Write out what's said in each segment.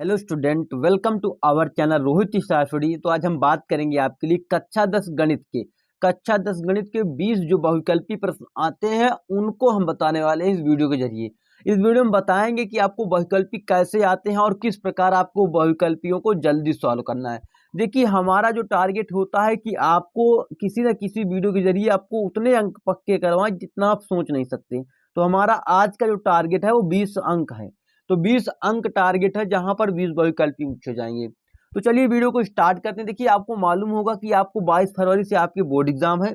Hello student, welcome to our channel Rohit study. तो आज हम बात करेंगे आपके लिए कक्षा 10 गणित के 20 जो बहुविकल्पी प्रश्न आते हैं उनको हम बताने वाले हैं इस वीडियो के जरिए। इस वीडियो में बताएंगे कि आपको बहुविकल्पी कैसे आते हैं और किस प्रकार आपको बहुविकल्पियों को जल्दी सॉल्व करना है। देखिए, हमारा जो टारगेट होता है कि आपको किसी न किसी वीडियो के जरिए आपको उतने अंक पक्के करवाएं जितना आप सोच नहीं सकते। तो हमारा आज का जो टारगेट है वो 20 अंक है। तो 20 अंक टारगेट है जहां पर 20 बहुविकल्पी पूछे जाएंगे। तो चलिए वीडियो को स्टार्ट करते हैं। देखिए, आपको मालूम होगा कि आपको 22 फरवरी से आपके बोर्ड एग्जाम है,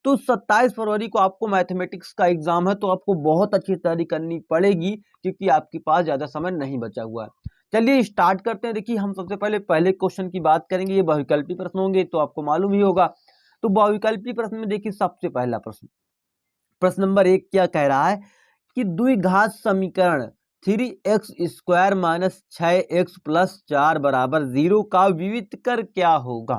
तो 27 फरवरी को आपको मैथमेटिक्स का एग्जाम है। तो आपको बहुत अच्छी तैयारी करनी पड़ेगी क्योंकि आपके पास ज्यादा समय नहीं बचा हुआ है। चलिए स्टार्ट करते हैं। देखिए, हम सबसे पहले क्वेश्चन की बात करेंगे। ये बहुविकल्पी प्रश्न होंगे तो आपको मालूम ही होगा। तो बहुविकल्पी प्रश्न में देखिए, सबसे पहला प्रश्न नंबर 1 क्या कह रहा है कि द्विघात समीकरण 3x² माइनस 6x प्लस 4 बराबर 0 का विविधकर क्या होगा।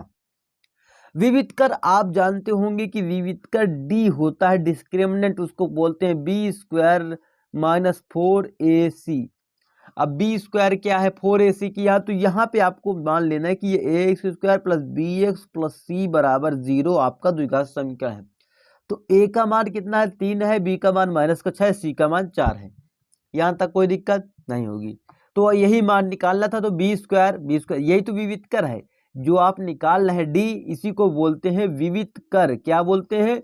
विविधकर आप जानते होंगे कि विविधकर d होता है, डिस्क्रिमिनेंट उसको बोलते हैं b² माइनस 4ac। अब b² क्या है, 4ac किया, तो यहाँ पे आपको मान लेना है कि ये ax² plus bx plus c बराबर 0 आपका द्विघात समीकरण है। तो a का मान कितना है, 3 है, b का मान -6, c का मान 4 है। यहां तक कोई दिक्कत नहीं होगी। तो यही मान निकालना था। तो b² यही तो विविधकर है जो आप निकाल रहे हैं, d इसी को बोलते हैं विविधकर। क्या बोलते हैं,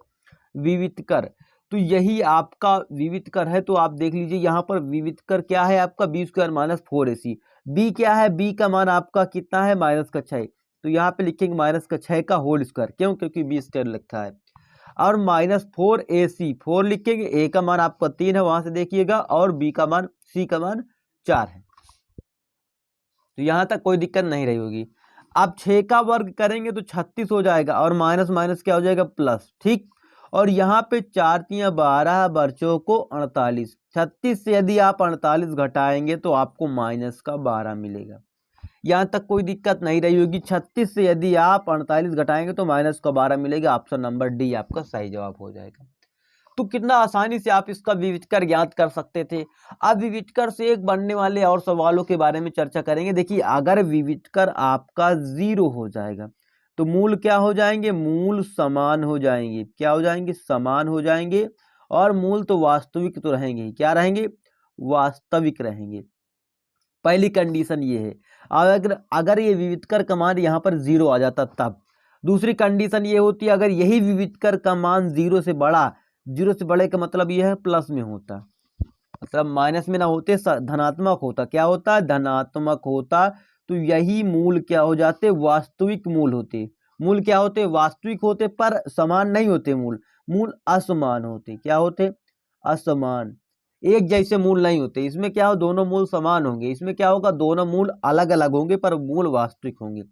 विविधकर। तो यही आपका विविधकर है। तो आप देख लीजिए यहाँ पर विविधकर क्या है आपका, b² माइनस 4ac। b क्या है, b का मान आपका कितना है, -6। तो यहाँ पे लिखेंगे -6 का होल स्क्वायर, क्यों, क्योंकि b² लिखा है। और -4ac, 4 लिखेंगे, a का मान आपका 3 है, वहां से देखिएगा, और b का मान, c का मान 4 है। तो यहां तक कोई दिक्कत नहीं रही होगी। आप 6 का वर्ग करेंगे तो 36 हो जाएगा, और माइनस माइनस क्या हो जाएगा, प्लस। ठीक, और यहाँ पे 4 × 12 बच्चों को 48। 36 से यदि आप 48 घटाएंगे तो आपको -12 मिलेगा। यहां तक कोई दिक्कत नहीं रही होगी। 36 से यदि आप 48 घटाएंगे तो -12 मिलेगा। ऑप्शन नंबर डी आपका सही जवाब हो जाएगा। तो कितना आसानी से आप इसका विविधकर ज्ञात कर सकते थे। अब विविधकर से एक बनने वाले और सवालों के बारे में चर्चा करेंगे। देखिए, अगर विविधकर आपका 0 हो जाएगा तो मूल क्या हो जाएंगे, मूल समान हो जाएंगे। क्या हो जाएंगे, समान हो जाएंगे। और मूल तो वास्तविक तो रहेंगे, क्या रहेंगे, वास्तविक रहेंगे। पहली कंडीशन ये है। अगर ये विविधकर का मान यहाँ पर 0 आ जाता तब। दूसरी कंडीशन ये होती है, अगर यही विविधकर का मान 0 से बड़े का मतलब ये है प्लस में होता, मतलब माइनस में ना होते, धनात्मक होता। क्या होता, धनात्मक होता। तो यही मूल क्या हो जाते, वास्तविक मूल होते। मूल क्या होते, वास्तविक होते, पर समान नहीं होते। मूल असमान होते। क्या होते, असमान। एक जैसे मूल नहीं होते। इसमें क्या हो, दोनों मूल समान होंगे। इसमें क्या होगा, दोनों मूल अलग अलग होंगे पर मूल वास्तविक होंगे।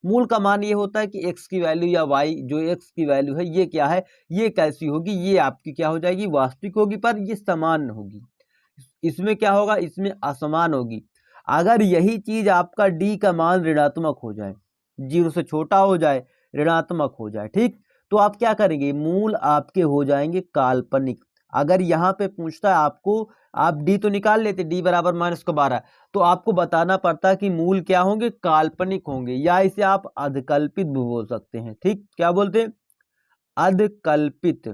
मूल का मान ये होता है कि x की वैल्यू या y, जो x की वैल्यू है ये क्या है, ये कैसी होगी, ये आपकी क्या हो जाएगी, वास्तविक होगी, पर ये समान होगी। इसमें क्या होगा, इसमें असमान होगी। अगर यही चीज आपका d का मान ऋणात्मक हो जाए, 0 से छोटा हो जाए, ऋणात्मक हो जाए, ठीक, तो आप क्या करेंगे, मूल आपके हो जाएंगे काल्पनिक। अगर यहाँ पे पूछता है आपको, आप d तो निकाल लेते, d बराबर -12, तो आपको बताना पड़ता है कि मूल क्या होंगे, काल्पनिक होंगे, या इसे आप अधकल्पित भी बोल सकते हैं। ठीक, क्या बोलते हैं, अधकल्पित।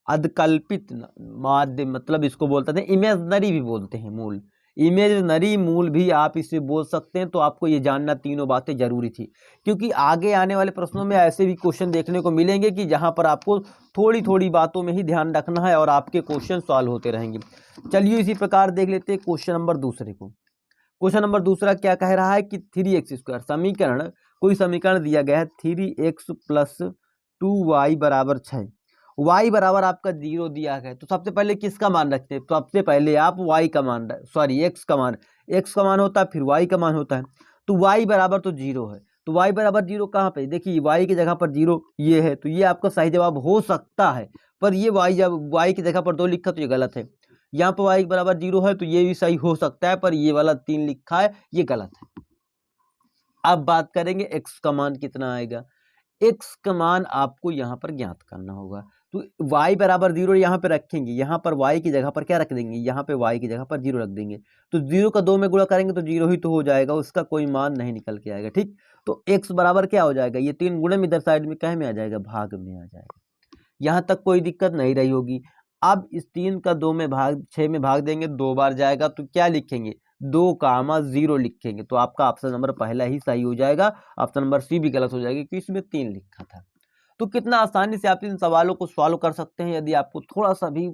अधकल्पित माध्य मतलब इसको बोलते हैं, इमेजनरी भी बोलते हैं मूल। इमेजनरी मूल भी आप इसे बोल सकते हैं। तो आपको ये जानना तीनों बातें जरूरी थी, क्योंकि आगे आने वाले प्रश्नों में ऐसे भी क्वेश्चन देखने को मिलेंगे कि जहां पर आपको थोड़ी थोड़ी बातों में ही ध्यान रखना है और आपके क्वेश्चन सॉल्व होते रहेंगे। चलिए इसी प्रकार देख लेते हैं क्वेश्चन नंबर दूसरे को। क्वेश्चन नंबर दूसरा क्या कह रहा है कि 3x² समीकरण, कोई समीकरण दिया गया है 3x प्लस 2y बराबर 6। y बराबर आपका 0 दिया गया है। तो सबसे पहले किसका मान रखते हैं, सबसे पहले आप y का मान, सॉरी x का मान होता है, फिर y का मान होता है। तो y बराबर तो 0 है। तो y बराबर 0 कहाँ पे, देखिए y की जगह पर 0 ये है, तो ये आपका सही जवाब हो सकता है। पर ये y जब y की जगह पर 2 लिखा तो ये गलत है। यहाँ पर y बराबर 0 है तो ये भी सही हो सकता है, पर ये वाला 3 लिखा है, ये गलत है। अब बात करेंगे x का मान कितना आएगा। x का मान आपको यहाँ पर ज्ञात करना होगा। तो y बराबर 0 यहाँ पे रखेंगे, यहाँ पर y की जगह पर क्या रख देंगे, यहाँ पे y की जगह पर 0 रख देंगे। तो 0 का 2 में गुणा करेंगे तो 0 ही तो हो जाएगा, उसका कोई मान नहीं निकल के आएगा। ठीक, तो x बराबर क्या हो जाएगा, ये 3 गुणे में इधर साइड में कहे में आ जाएगा, भाग में आ जाएगा। यहाँ तक कोई दिक्कत नहीं रही होगी। अब इस 3 का 2 में भाग 6 में भाग देंगे, 2 बार जाएगा तो क्या लिखेंगे, 2,0 लिखेंगे। तो आपका ऑप्शन नंबर पहला ही सही हो जाएगा, ऑप्शन नंबर सी भी गलत हो जाएगा क्योंकि इसमें 3 लिखा था। तो कितना आसानी से आप इन सवालों को सॉल्व कर सकते हैं, यदि आपको थोड़ा सा भी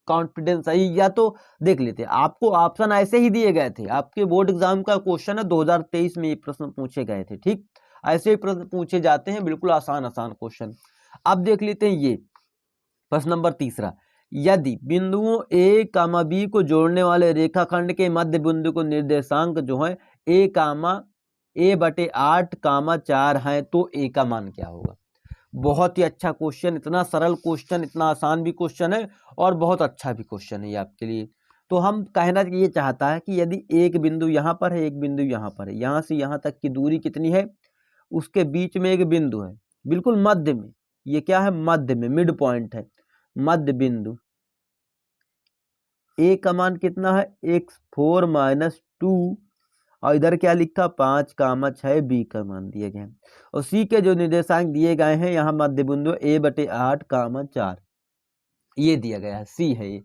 कॉन्फिडेंस है। या तो देख लेते हैं, आपको ऑप्शन ऐसे ही दिए गए थे, आपके बोर्ड एग्जाम का क्वेश्चन है, 2023 में ये प्रश्न पूछे गए थे। ठीक, ऐसे ही प्रश्न पूछे जाते हैं, बिल्कुल आसान आसान क्वेश्चन। अब देख लेते हैं ये प्रश्न नंबर तीसरा, यदि बिंदुओं ए कामा बी को जोड़ने वाले रेखाखंड के मध्य बिंदु को निर्देशांक जो है a/8,4 है तो a का मान क्या होगा। बहुत ही अच्छा क्वेश्चन, इतना सरल क्वेश्चन, इतना आसान भी क्वेश्चन है और बहुत अच्छा भी क्वेश्चन है ये आपके लिए। तो हम कहना ये चाहता है कि यदि एक बिंदु यहाँ पर है, एक बिंदु यहाँ पर है, यहाँ से यहाँ तक की दूरी कितनी है, उसके बीच में एक बिंदु है बिल्कुल मध्य में, ये क्या है, मध्य में, मिड पॉइंट है, मध्य बिंदु। ए का मान कितना है, x4 - 2 और इधर क्या लिखा 5,6 बी का मान दिए गए हैं। और सी के जो निर्देशांक दिए गए हैं यहाँ मध्य बिंदु a/8,4 ये दिया गया है, सी है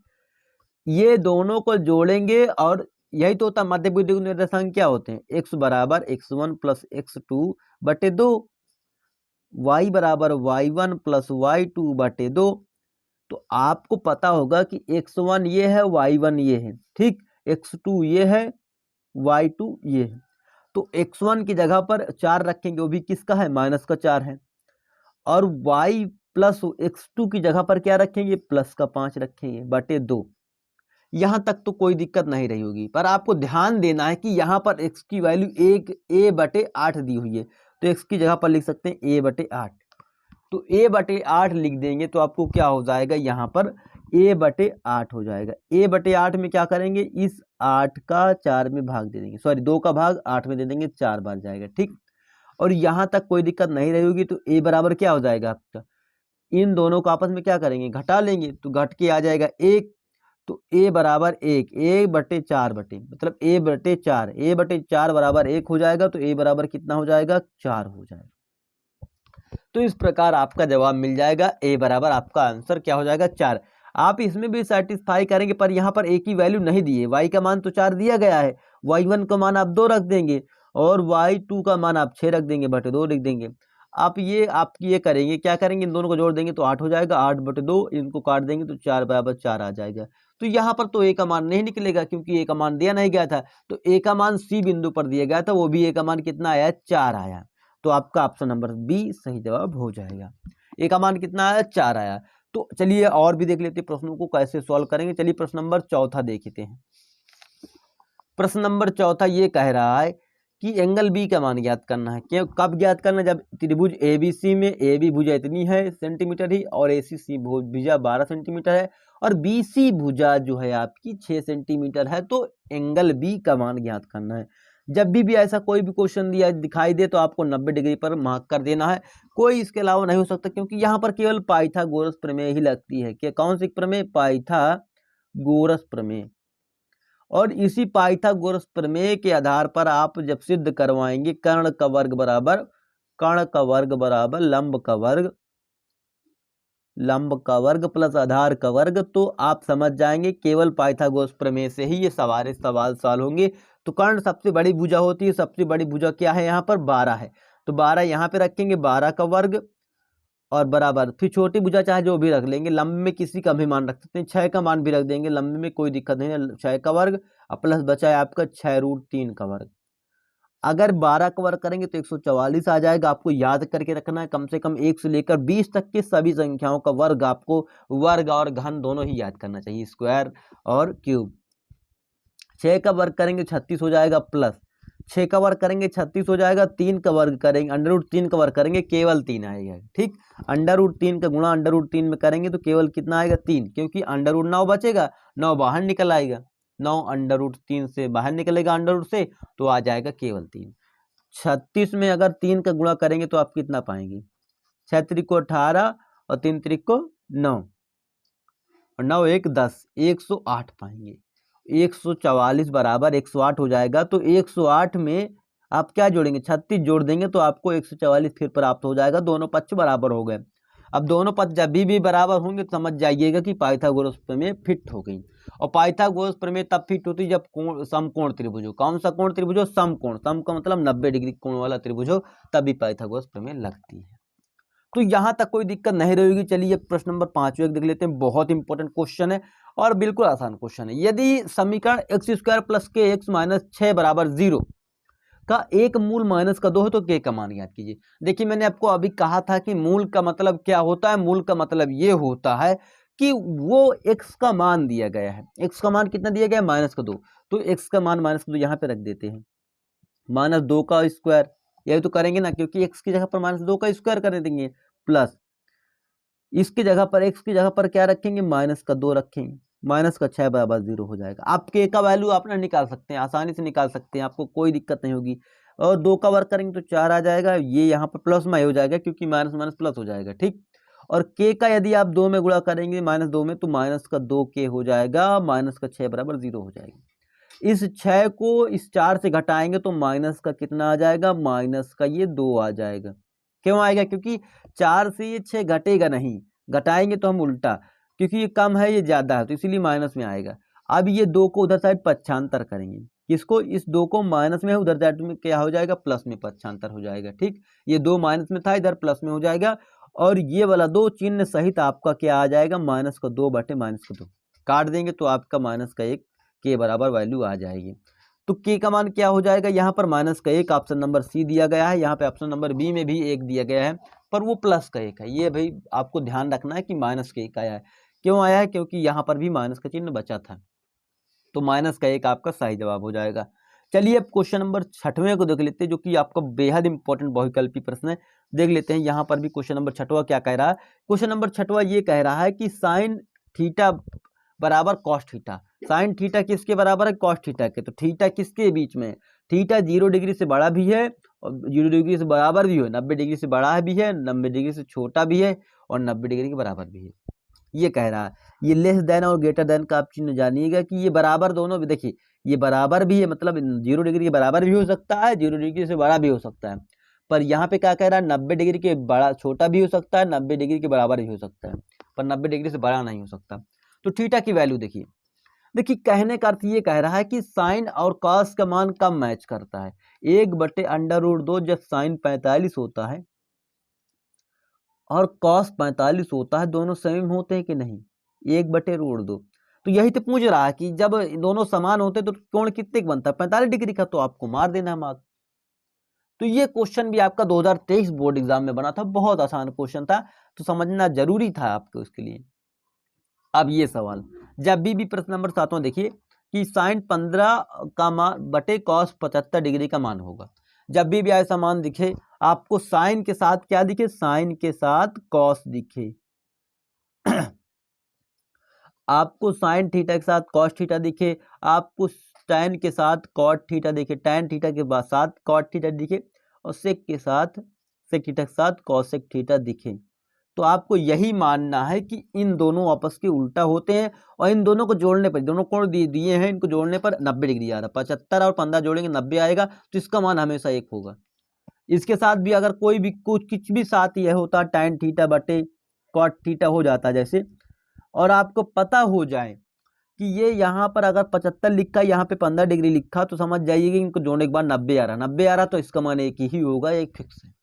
ये दोनों को जोड़ेंगे और यही तो होता है मध्य बिंदु के निर्देशांक क्या होते हैं, x बराबर x1 + x2/2, y बराबर y1 + y2/2। तो आपको पता होगा कि x1 ये है, y1 ये है, ठीक, x2 ये है, y2 ये है। तो x1 की जगह पर 4 रखेंगे, वो भी किसका है, -4 है। और y + x2 की जगह पर क्या रखेंगे, +5 रखेंगे बटे 2। यहाँ तक तो कोई दिक्कत नहीं रही होगी, पर आपको ध्यान देना है कि यहाँ पर x की वैल्यू a/8 दी हुई है, तो x की जगह पर लिख सकते हैं a/8। तो a/8 लिख देंगे तो आपको क्या हो जाएगा, यहाँ पर a/8 हो जाएगा। a/8 में क्या करेंगे, इस 8 का 4 में भाग दे देंगे, सॉरी 2 का भाग 8 में दे देंगे, 4 बार जाएगा। ठीक, और यहाँ तक कोई दिक्कत नहीं रही होगी। तो a बराबर क्या हो जाएगा आपका, इन दोनों को आपस में क्या करेंगे, घटा लेंगे, तो घट के आ जाएगा 1। तो a बराबर 1, a/4 मतलब a/4 बराबर 1 हो जाएगा। तो a बराबर कितना हो जाएगा, 4 हो जाएगा। तो इस प्रकार आपका जवाब मिल जाएगा, ए बराबर आपका आंसर क्या हो जाएगा, 4। आप इसमें भी सेटिस्फाई करेंगे, पर यहाँ पर ए की वैल्यू नहीं दी है, वाई का मान तो 4 दिया गया है, y1 का मान आप 2 रख देंगे और y2 का मान आप 6 रख देंगे, बटे 2 लिख देंगे। आप ये करेंगे, क्या करेंगे, इन दोनों को जोड़ देंगे तो 8 हो जाएगा, 8/2, इनको काट देंगे तो 4 बराबर 4 आ जाएगा। तो यहाँ पर तो ए का मान नहीं निकलेगा क्योंकि ए का मान दिया नहीं गया था। तो ए का मान सी बिंदु पर दिया गया था, वो भी ए का मान कितना आया, 4 आया। तो आपका ऑप्शन नंबर बी सही जवाब हो जाएगा। ए का मान कितना आया, 4 आया। तो चलिए और भी देख लेते हैं प्रश्नों को कैसे सॉल्व करेंगे। चलिए प्रश्न नंबर चौथा देखते हैं। प्रश्न नंबर चौथा ये कह रहा है कि एंगल बी का मान ज्ञात करना है। क्यों, कब ज्ञात करना, जब त्रिभुज एबीसी में ए बी भुजा इतनी है सेंटीमीटर ही और एसीसी भुजा 12 सेंटीमीटर है और बीसी भुजा जो है आपकी 6 सेंटीमीटर है, तो एंगल बी का मान ज्ञात करना है। जब भी ऐसा कोई भी क्वेश्चन दिया दिखाई दे तो आपको 90 डिग्री पर मार्क कर देना है, कोई इसके अलावा नहीं हो सकता, क्योंकि यहाँ पर केवल पाइथागोरस प्रमेय ही लगती है। कि कौन सी प्रमेय, पाइथागोरस प्रमेय। और इसी पाइथागोरस प्रमेय के आधार पर आप जब सिद्ध करवाएंगे कर्ण का वर्ग बराबर लंब का वर्ग प्लस आधार का वर्ग, तो आप समझ जाएंगे केवल पाइथागोरस प्रमेय से ही ये सवाल सॉल्व होंगे। तो कर्ण सबसे बड़ी भुजा होती है, सबसे बड़ी भुजा क्या है, यहाँ पर 12 है, तो 12 यहाँ पे रखेंगे, 12 का वर्ग और बराबर, फिर छोटी भुजा चाहे जो भी रख लेंगे, लंब में किसी का भी मान रख सकते हैं, 6 का मान भी रख देंगे, लंब में कोई दिक्कत नहीं है, 6 का वर्ग और प्लस बचा है आपका 6√3 का वर्ग। अगर 12 का वर्ग करेंगे तो 144 आ जाएगा। आपको याद करके रखना है, कम से कम 1 से लेकर 20 तक की सभी संख्याओं का वर्ग आपको वर्ग और घन दोनों ही याद करना चाहिए, स्क्वायर और क्यूब। 6 का वर्ग करेंगे 36 हो जाएगा, प्लस 6 का वर्ग करेंगे 36 हो जाएगा, 3 का वर्ग करेंगे √3 का वर्ग करेंगे केवल 3 आएगा। ठीक, √3 का गुणा √3 में करेंगे तो केवल कितना आएगा, 3, क्योंकि √9 बचेगा, 9 बाहर निकल आएगा, 9 √3 से बाहर निकलेगा √ से, तो आ जाएगा केवल 3। 36 में अगर 3 का गुणा करेंगे तो आप कितना पाएंगे, 6 त्रिक को 18 और 3 त्रिक को 9 और 9 1 10, 108 पाएंगे। 144 बराबर 108 हो जाएगा। तो 108 में आप क्या जोड़ेंगे, 36 जोड़ देंगे तो आपको 144 फिर प्राप्त हो जाएगा। दोनों पक्ष बराबर हो गए। अब दोनों पक्ष जब भी बराबर होंगे तो समझ जाइएगा कि पाइथागोरस प्रमेय फिट हो गई। और पाइथागोरस प्रमेय तब फिट होती है जब कोण समकोण त्रिभुज हो। कौन सा कोण त्रिभुज हो, समकोण। सम का मतलब 90 डिग्री कोण वाला त्रिभुज हो, तभी पाइथागोरस प्रमेय लगती है। तो यहां तक कोई दिक्कत नहीं रहेगी। चलिए प्रश्न नंबर 5 देख लेते हैं। बहुत इंपॉर्टेंट क्वेश्चन है और बिल्कुल आसान क्वेश्चन है। यदि समीकरण एक्स स्क्वायर प्लस के एक्स माइनस 6 बराबर 0 का एक मूल माइनस का 2 है तो के का मान ज्ञात कीजिए। देखिए मैंने आपको अभी कहा था कि मूल का मतलब क्या होता है। मूल का मतलब ये होता है कि वो x का मान दिया गया है। x का मान कितना दिया गया है, -2। तो x का मान -2 यहाँ पे रख देते हैं। -2 का स्क्वायर, यही तो करेंगे ना, क्योंकि x की जगह पर -2 का स्क्वायर कर देंगे, प्लस इसकी जगह पर x की जगह पर क्या रखेंगे, -2 रखेंगे। -6 बराबर 0 हो जाएगा। आप के का वैल्यू आप ना निकाल सकते हैं, आसानी से निकाल सकते हैं, आपको कोई दिक्कत नहीं होगी। और 2 का वर्ग करेंगे तो 4 आ जाएगा। ये यहाँ पर प्लस में हो जाएगा क्योंकि माइनस माइनस प्लस हो जाएगा, ठीक। और के का यदि आप 2 में गुणा करेंगे -2 में तो -2 के हो जाएगा, -6 बराबर 0 हो जाएगा। इस 6 को इस 4 से घटाएंगे तो माइनस का कितना आ जाएगा, माइनस का ये 2 आ जाएगा। क्यों आएगा, क्योंकि 4 से ये 6 घटेगा नहीं, घटाएंगे तो हम उल्टा, क्योंकि ये कम है ये ज्यादा है तो इसीलिए माइनस में आएगा। अब ये 2 को उधर साइड पक्षांतर करेंगे, किसको, इस 2 को माइनस में है उधर साइड में क्या हो जाएगा, प्लस में पक्षांतर हो जाएगा, ठीक। ये 2 माइनस में था, इधर प्लस में हो जाएगा। और ये वाला 2 चिन्ह सहित आपका क्या आ जाएगा, -2 बटे -2 काट देंगे तो आपका -1 के बराबर वैल्यू आ जाएगी। तो के का मान क्या हो जाएगा, यहाँ पर -1 ऑप्शन नंबर सी दिया गया है, यहाँ पे ऑप्शन नंबर बी में भी 1 दिया गया है, पर वो +1 है। ये भाई आपको ध्यान रखना है कि -1 आया है। क्यों आया है, क्योंकि यहाँ पर भी माइनस का चिन्ह बचा था, तो -1 आपका सही जवाब हो जाएगा। चलिए अब क्वेश्चन नंबर 6वें को देख लेते हैं, जो कि आपका बेहद इंपॉर्टेंट बहुविकल्पी प्रश्न है। देख लेते हैं यहाँ पर भी क्वेश्चन नंबर 6वां क्या कह रहा है। क्वेश्चन नंबर 6वां ये कह रहा है कि साइन थीटा बराबर कॉस थीटा। साइन थीटा किसके बराबर है, कॉस थीटा के। तो थीटा किसके बीच में है, थीटा 0 डिग्री से बड़ा भी है और 0 डिग्री से बराबर भी है, 90 डिग्री से बड़ा भी है, 90 डिग्री से छोटा भी है और 90 डिग्री के बराबर भी है। ये कह रहा है। ये लेस देन और ग्रेटर देन का आप चिन्ह जानिएगा कि ये बराबर दोनों, देखिए ये बराबर भी है, मतलब 0 डिग्री के बराबर भी हो सकता है, 0 डिग्री से बड़ा भी हो सकता है। पर यहाँ पे क्या कह रहा है, 90 डिग्री के बड़ा छोटा भी हो सकता है, 90 डिग्री के बराबर भी हो सकता है, पर 90 डिग्री से बड़ा नहीं हो सकता। तो थीटा की वैल्यू देखिए, कहने का अर्थ ये कह रहा है कि साइन और कॉस का मान कब मैच करता है, 1/√2 जब साइन 45 होता है और कॉस 45 होता है, दोनों सेम होते हैं कि नहीं, 1/√2। तो यही तो पूछ रहा है कि जब दोनों समान होते तो कोण कितने का बनता है, 45 डिग्री का, तो आपको मार देना है मार्क। तो ये क्वेश्चन भी आपका 2023 बोर्ड एग्जाम में बना था, बहुत आसान क्वेश्चन था, तो समझना जरूरी था आपको उसके लिए। अब ये सवाल, जब भी प्रश्न नंबर 7वां देखिए कि साइन 15 का मान बटे कॉस 75 डिग्री का मान होगा। जब भी ऐसा मान दिखे, आपको साइन के साथ क्या दिखे, साइन के साथ कॉस दिखे आपको साइन थीटा के साथ कॉस थीटा दिखे, आपको टैन के साथ कॉट थीटा दिखे, टैन थीटा के साथ कॉट थीटा दिखे और सेक के साथ सेक थीटा के साथ कॉसेक थीटा दिखे, तो आपको यही मानना है कि इन दोनों आपस के उल्टा होते हैं और इन दोनों को जोड़ने पर, दोनों कोण दिए हैं, इनको जोड़ने पर 90 डिग्री आ रहा है। 75 और 15 जोड़ेंगे 90 आएगा, तो इसका मान हमेशा 1 होगा। इसके साथ भी अगर कोई भी कुछ भी साथ यह होता, टैन थीटा बटे कॉट थीटा हो जाता जैसे, और आपको पता हो जाए कि ये यहाँ पर अगर 75 लिखा, यहाँ पे 15 डिग्री लिखा, तो समझ जाइए कि इनको जोड़ने के बाद 90 आ रहा, 90 आ रहा तो इसका मान 1 ही होगा, 1 फिक्स है।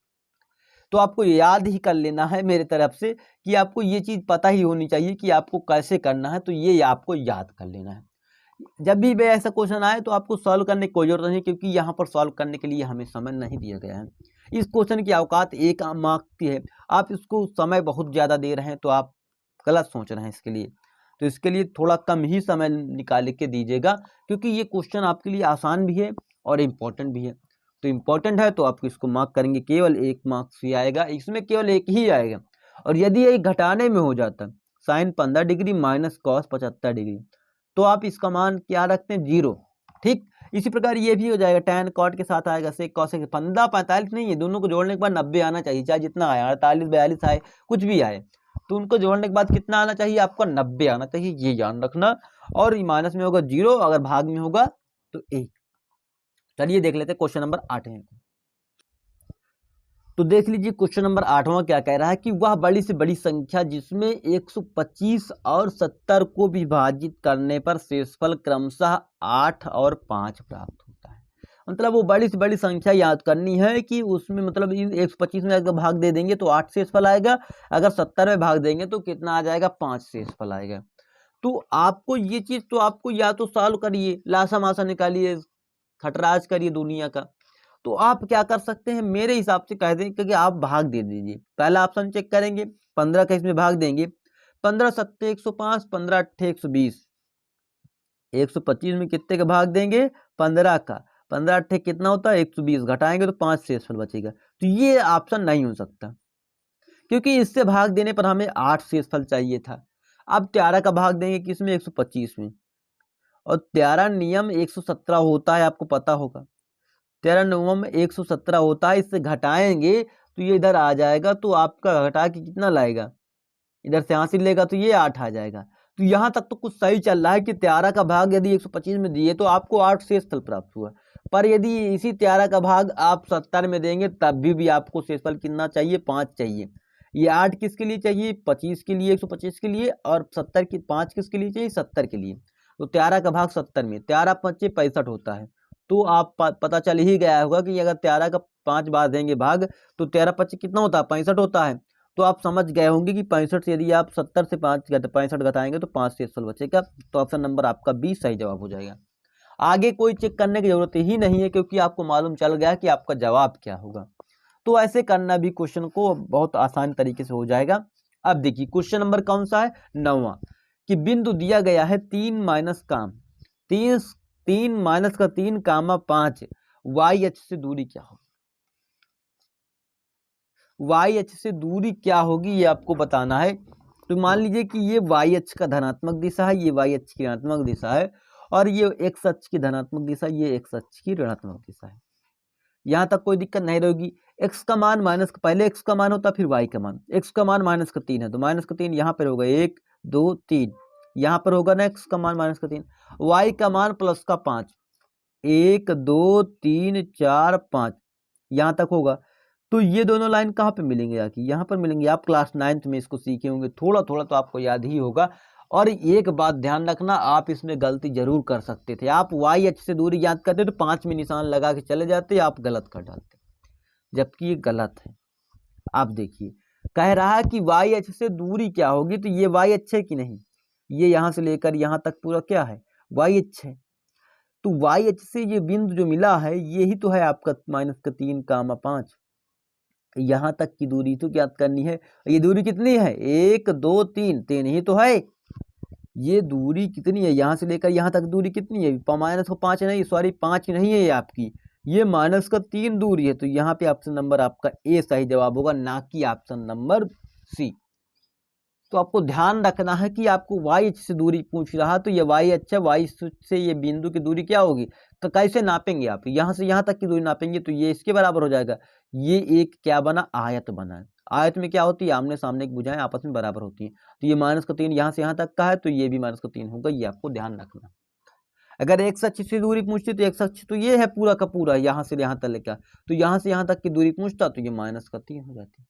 तो आपको याद ही कर लेना है मेरे तरफ से कि आपको ये चीज़ पता ही होनी चाहिए कि आपको कैसे करना है, तो ये आपको याद कर लेना है। जब भी ऐसा क्वेश्चन आए तो आपको सॉल्व करने की कोई जरूरत नहीं, क्योंकि यहाँ पर सॉल्व करने के लिए हमें समय नहीं दिया गया है। इस क्वेश्चन की औकात 1 मार्क की है, आप इसको समय बहुत ज़्यादा दे रहे हैं तो आप गलत सोच रहे हैं इसके लिए। तो इसके लिए थोड़ा कम ही समय निकाल के दीजिएगा, क्योंकि ये क्वेश्चन आपके लिए आसान भी है और इम्पोर्टेंट भी है। तो इम्पोर्टेंट है तो आप इसको मार्क करेंगे, केवल 1 मार्क्स ही आएगा, इसमें केवल 1 ही आएगा। और यदि ये घटाने में हो जाता, sine 15 degree minus cos 75 degree, तो आप इसका मान क्या रखते हैं, 0, ठीक। इसी प्रकार ये भी हो जाएगा, टैन कॉट के साथ आएगा, सेक कॉसेक, 15 45 नहीं है, दोनों को जोड़ने के बाद 90 आना चाहिए, चाहे जितना आए, 48 42 आए, कुछ भी आए, तो उनको जोड़ने के बाद कितना आना चाहिए, आपका 90 आना चाहिए, ये याद रखना। और माइनस में होगा 0, अगर भाग में होगा तो 1। चलिए देख लेते हैं क्वेश्चन नंबर 8 है। तो देख लीजिए क्वेश्चन नंबर 8वां क्या कह रहा है कि वह बड़ी से बड़ी संख्या जिसमें 125 और 70 को विभाजित करने पर शेषफल क्रमशः 8 और 5 प्राप्त होता है। मतलब वो बड़ी से बड़ी संख्या याद करनी है कि उसमें मतलब 125 में अगर भाग दे देंगे तो 8 शेषफल आएगा, अगर 70 में भाग देंगे तो कितना आ जाएगा, 5 शेषफल आएगा। तो आपको ये चीज तो आपको या तो सॉल्व करिए, लासा मासा निकालिए, खटराज करिए दुनिया का। तो आप क्या कर सकते हैं, मेरे हिसाब से कह दें कि आप भाग दे दीजिए। पहला ऑप्शन चेक करेंगे, 15 का इसमें भाग देंगे, 15 सत्ते 105, 15 अट्ठे 120, 125 में कितने का भाग देंगे, 15 का, 15 अट्ठे कितना होता है 120, घटाएंगे तो 5 शेषफल बचेगा। तो ये ऑप्शन नहीं हो सकता, क्योंकि इससे भाग देने पर हमें 8 शेषफल चाहिए था। अब 13 का भाग देंगे किसमें, 125 में, और 13 नियम 117 होता है, आपको पता होगा। 13 नियम 117 होता है, इससे घटाएंगे तो ये इधर आ जाएगा, तो आपका घटा के कितना लाएगा, इधर से हासिल लेगा तो ये 8 आ जाएगा। तो यहाँ तक तो कुछ सही चल रहा है कि 13 का भाग यदि 125 में दिए तो आपको 8 शेषफल प्राप्त हुआ। पर यदि इसी 13 का भाग आप 70 में देंगे तब भी आपको शेषफल कितना चाहिए, 5 चाहिए। ये 8 किसके लिए चाहिए, 25 के लिए, 125 के लिए, और 70 की 5 किसके लिए चाहिए, 70 के लिए। तो 13 का भाग 70 में, 13 5 65 होता है। तो आप पता चल ही गया होगा कि अगर 13 का 5 बार देंगे भाग तो 13 25 कितना होता है, 65 होता है। तो आप समझ गए होंगे कि 65 से यदि आप 70 से 65 घटाएंगे तो 5 शेषफल बचेगा। तो ऑप्शन नंबर आपका 20 सही जवाब हो जाएगा। आगे कोई चेक करने की जरूरत ही नहीं है, क्योंकि आपको मालूम चल गया कि आपका जवाब क्या होगा। तो ऐसे करना भी क्वेश्चन को बहुत आसान तरीके से हो जाएगा। अब देखिए क्वेश्चन नंबर कौन सा है, 9वां, कि बिंदु दिया गया है 3 माइनस का 3 कामा 5, वाई अक्ष से दूरी क्या होगी। वाई अक्ष से दूरी क्या होगी ये आपको बताना है। तो मान लीजिए कि ये वाई अक्ष का धनात्मक दिशा है, ये वाई अक्ष की ऋणात्मक दिशा है, और ये एक्स अक्ष की धनात्मक दिशा, ये एक्स अक्ष की ऋणात्मक दिशा है। यहाँ तक कोई दिक्कत नहीं रहेगी। एक्स का मान माइनस का, पहले एक्स का मान होता फिर वाई का मान। एक्स का मान माइनस का 3 है तो माइनस का 3 यहाँ पर होगा, 1 2 3, यहाँ पर होगा ना एक्स का मान माइनस का 3, वाई का मान प्लस का 5, 1 2 3 4 5, यहाँ तक होगा। तो ये दोनों लाइन कहाँ पे मिलेंगे, आके यहाँ पर मिलेंगे। आप क्लास 9th में इसको सीखे होंगे, थोड़ा थोड़ा तो आपको याद ही होगा। और एक बात ध्यान रखना, आप इसमें गलती जरूर कर सकते थे। आप वाई अक्ष से दूरी याद करते तो 5 में निशान लगा के चले जाते, आप गलत कर डालते, जबकि ये गलत है। आप देखिए कह रहा है कि वाई अक्ष से दूरी क्या होगी, तो ये वाई अक्ष है कि नहीं, ये यहाँ से लेकर यहाँ तक पूरा क्या है, वाई अक्ष है। तो वाई अक्ष से ये बिंदु जो मिला है यही तो है आपका माइनस का 3 कामा 5, यहाँ तक की दूरी तो ज्ञात करनी है। ये दूरी कितनी है, 1 2 3, 3 ही तो है। ये दूरी कितनी है, यहाँ से लेकर यहाँ तक दूरी कितनी है, माइनस का 5 नहीं, सॉरी 5 नहीं है ये आपकी, ये माइनस का 3 दूरी है। तो यहाँ पे ऑप्शन नंबर आपका ए सही जवाब होगा, ना कि ऑप्शन नंबर सी। तो आपको ध्यान रखना है कि आपको वाई अक्ष से दूरी पूछ रहा, तो ये वाई अच्छा, वाई से ये बिंदु की दूरी क्या होगी, तो कैसे नापेंगे आप, यहाँ से यहाँ तक की दूरी नापेंगे तो ये इसके बराबर हो जाएगा। ये एक क्या बना, आयत बना है। आयत में क्या होती है, आमने सामने की भुजाएं आपस में बराबर होती हैं। तो ये माइनस का 3 यहाँ से यहाँ तक का है, तो ये भी माइनस का 3 होगा, ये आपको ध्यान रखना। अगर एक अक्ष से दूरी पूछती तो एक अक्ष तो ये है पूरा का पूरा, यहाँ से यहाँ तक लेकर, तो यहाँ से यहाँ तक की दूरी पूछता तो ये माइनस का 3 हो जाती,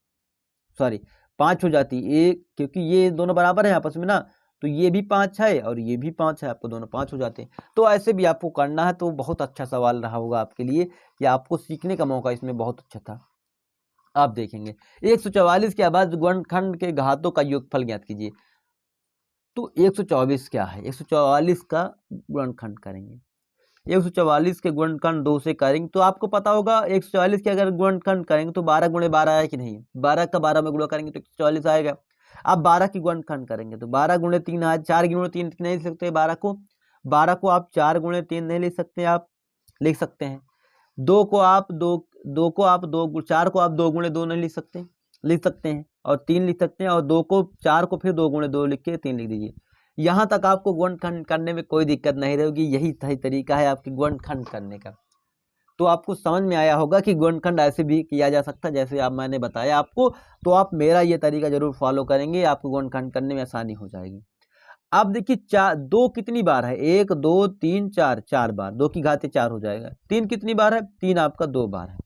सॉरी 5 हो जाती, एक, क्योंकि ये दोनों बराबर है आपस में ना, तो ये भी 5 है और ये भी 5 है, आपको दोनों 5 हो जाते हैं। तो ऐसे भी आपको करना है। तो बहुत अच्छा सवाल रहा होगा आपके लिए, कि आपको सीखने का मौका इसमें बहुत अच्छा था। आप देखेंगे 144 के बाद गुणनखंड के घातों का योगफल ज्ञात कीजिए। तो 124 क्या है, 144 का गुणनखंड करेंगे, 144 के गुणनखंड 2 से करेंगे तो आपको पता होगा 144 के अगर गुणनखंड करेंगे तो 12 गुणे 12 है कि नहीं, 12 का 12 में गुणा करेंगे तो 144 आएगा। अब 12 की गुणनखंड करेंगे तो 12 गुणे 3 आज 4 गुणे 3 नहीं लिख सकते, 12 को आप 4 गुणे 3 नहीं लिख सकते, आप लिख सकते हैं। 2 को आप 2 को आप 2 4 को आप 2 गुणे 2 नहीं लिख सकते हैं, और 3 लिख सकते हैं, और 2 को 4 को फिर 2 गुणे 2 लिख के 3 लिख दीजिए। यहाँ तक आपको गुणनखंड करने में कोई दिक्कत नहीं रहेगी, यही सही तरीका है आपके गुणनखंड करने का। तो आपको समझ में आया होगा कि गुणनखंड ऐसे भी किया जा सकता है जैसे आप मैंने बताया आपको। तो आप मेरा ये तरीका जरूर फॉलो करेंगे, आपको गुणनखंड करने में आसानी हो जाएगी। अब देखिए चार, दो कितनी बार है, 1 2 3 4, 4 बार, 2 की घाते 4 हो जाएगा। 3 कितनी बार है, 3 आपका 2 बार है।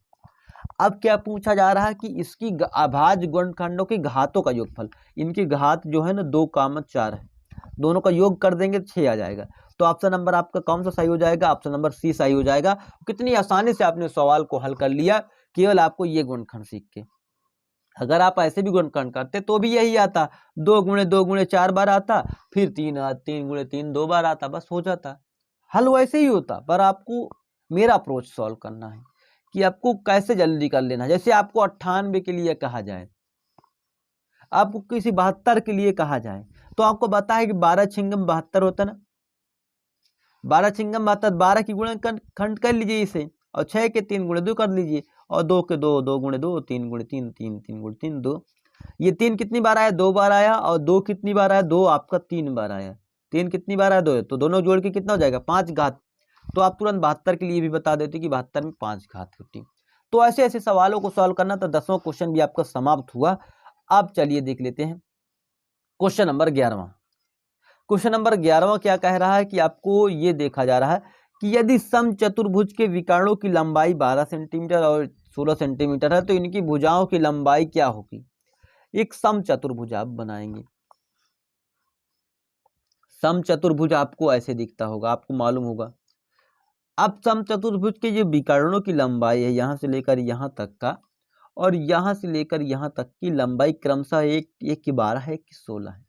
अब क्या पूछा जा रहा है कि इसकी अभाज्य गुणनखंडों की घातों का योगफल, इनकी घात जो है ना 2 कामा 4 है, दोनों का योग कर देंगे 6 आ जाएगा। तो ऑप्शन नंबर आपका कौन सा सही हो जाएगा, ऑप्शन नंबर सी सही हो जाएगा। कितनी आसानी से आपने सवाल को हल कर लिया केवल आपको ये गुणनखंड सीख के। अगर आप ऐसे भी गुणनखंड करते तो भी यही आता, 2 गुणे 2 गुणे 4 बार आता, फिर 3 गुणे 3 2 बार आता, बस हो जाता। हल वैसे ही होता, पर आपको मेरा अप्रोच सॉल्व करना है कि आपको कैसे जल्दी कर लेना है। जैसे आपको 98 के लिए कहा जाए, आपको किसी 72 के लिए कहा जाए, तो आपको पता है कि 12 छिंगम 72 होता ना, 12 छिंगम 72, 12 की गुणनखंड कर लीजिए इसे, और 6 के 3 गुणे 2 कर लीजिए, और 2 के 2 2 गुणे 2, 3 गुणे 3 3 3 गुणे 3 2। ये 3 कितनी बार आया, 2 बार आया, और 2 कितनी बार आया, 2 आपका 3 बार आया। 3 कितनी बार आया, 2, तो दोनों जोड़ के कितना हो जाएगा, 5 घात। तो आप तुरंत 72 के लिए भी बता देते कि 72 में 5 घात होती। तो ऐसे ऐसे सवालों को सॉल्व करना, तो 10वां क्वेश्चन भी आपका समाप्त हुआ। अब चलिए देख लेते हैं क्वेश्चन नंबर 11वां। क्वेश्चन नंबर 11वां क्या कह रहा है कि आपको ये देखा जा रहा है कि यदि समचतुर्भुज के विकर्णों की लंबाई 12 सेंटीमीटर और 16 सेंटीमीटर है तो इनकी भुजाओं की लंबाई क्या होगी। एक समचतुर्भुज आप बनाएंगे, समचतुर्भुज आपको ऐसे दिखता होगा, आपको मालूम होगा। अब समचतुर्भुज के जो विकर्णों की लंबाई है यहां से लेकर यहां तक का, और यहां से लेकर यहां तक की लंबाई क्रमशः एक की 12 है, एक की 16 है।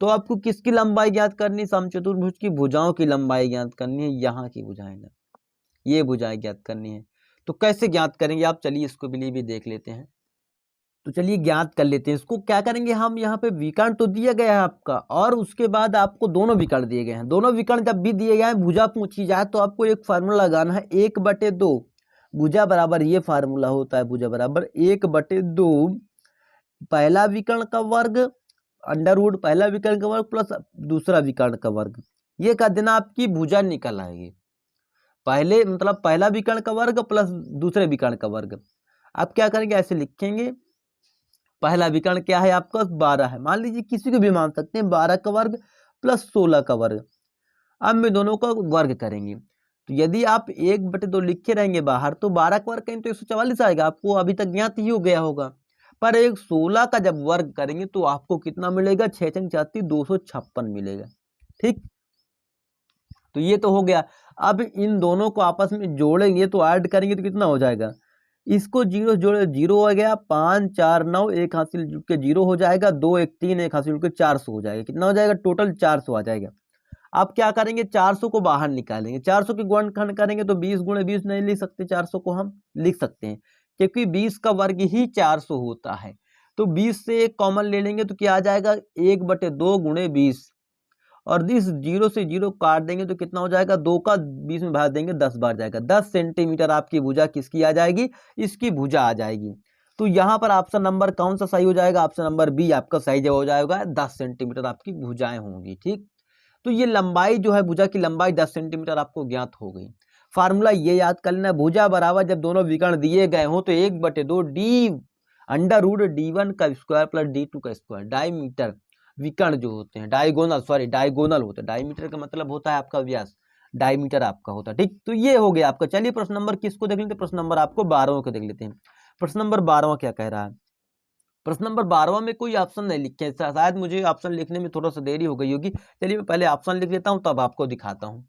तो आपको किसकी लंबाई ज्ञात करनी, समचतुर्भुज की भुजाओं की लंबाई ज्ञात करनी है, यहाँ की भुजाएं ना, ये भुजाएं ज्ञात करनी है। तो कैसे ज्ञात करेंगे आप, चलिए इसको भी देख लेते हैं। तो चलिए ज्ञात कर लेते हैं इसको। क्या करेंगे हम, यहाँ पे विकर्ण तो दिया गया है आपका, और उसके बाद आपको दोनों विकर्ण दिए गए हैं। दोनों विकर्ण जब भी दिए गए हैं, भुजा पूछी जाए तो आपको एक फार्मूला लगाना है, 1/2 भुजा बराबर, ये फार्मूला होता है, भुजा बराबर 1/2 पहला विकर्ण का वर्ग अंडर रूट पहला विकर्ण का वर्ग प्लस दूसरा विकर्ण का वर्ग, ये कर देना, आपकी भुजा निकल आएगी। पहले मतलब पहला विकर्ण का वर्ग प्लस दूसरे विकर्ण का वर्ग। आप क्या करेंगे, ऐसे लिखेंगे, पहला विकर्ण क्या है आपका 12 है, मान लीजिए किसी को भी मान सकते हैं, 12 का वर्ग प्लस 16 का वर्ग। अब मैं दोनों का वर्ग करेंगे, तो यदि आप 1/2 लिखे रहेंगे बाहर, तो 12 का वर्ग करेंगे तो 144 आएगा, आपको अभी तक ज्ञात ही हो गया होगा। पर एक 16 का जब वर्ग करेंगे तो आपको कितना मिलेगा, 6 छंग 36 256 मिलेगा। ठीक, तो ये तो हो गया। अब इन दोनों को आपस में जोड़ेंगे तो ऐड करेंगे तो कितना हो जाएगा, इसको जीरो जोड़े, 0 हो गया, 5 4 9, एक हासिल जुड़ के 0 हो जाएगा, 2 1 3, एक हासिल जुड़ के 400 हो जाएगा। कितना हो जाएगा, टोटल 400 आ जाएगा। आप क्या करेंगे, 400 को बाहर निकालेंगे, 400 की गुणनखंड करेंगे तो 20 गुणे 20 नहीं लिख सकते, 400 को हम लिख सकते हैं क्योंकि 20 का वर्ग ही 400 होता है। तो 20 से एक कॉमन ले लेंगे तो क्या आ जाएगा, 1/2 गुणे 20, और इस 0 से 0 काट देंगे तो कितना हो जाएगा, 2 का 20 में भाग देंगे 10 बार जाएगा, 10 सेंटीमीटर आपकी भुजा किसकी आ जाएगी, इसकी भुजा आ जाएगी। तो यहाँ पर ऑप्शन नंबर कौन सा सही हो जाएगा, ऑप्शन नंबर बी आपका सही जवाब हो जाएगा, 10 सेंटीमीटर आपकी भुजाएं होंगी। ठीक, तो ये लंबाई जो है, भुजा की लंबाई 10 सेंटीमीटर आपको ज्ञात हो गई। फार्मूला ये याद कर लेना, भुजा बराबर जब दोनों विकर्ण दिए गए हो तो 1/2 डी अंडर रूट d1 का स्क्वायर प्लस d2 का स्क्वायर, डायमीटर विकर्ण जो होते हैं, डायगोनल होते हैं, डायमीटर का मतलब होता है आपका व्यास, डायमीटर आपका होता है। ठीक, तो ये हो गया आपका। चलिए प्रश्न नंबर किसको देख लेते हैं, प्रश्न नंबर आपको 12वां को देख लेते हैं। प्रश्न नंबर 12वां क्या कह रहा है, प्रश्न नंबर 12वां में कोई ऑप्शन नहीं लिखे, शायद मुझे ऑप्शन लिखने में थोड़ा सा देरी हो गई होगी। चलिए मैं पहले ऑप्शन लिख लेता हूं तब आपको दिखाता हूं।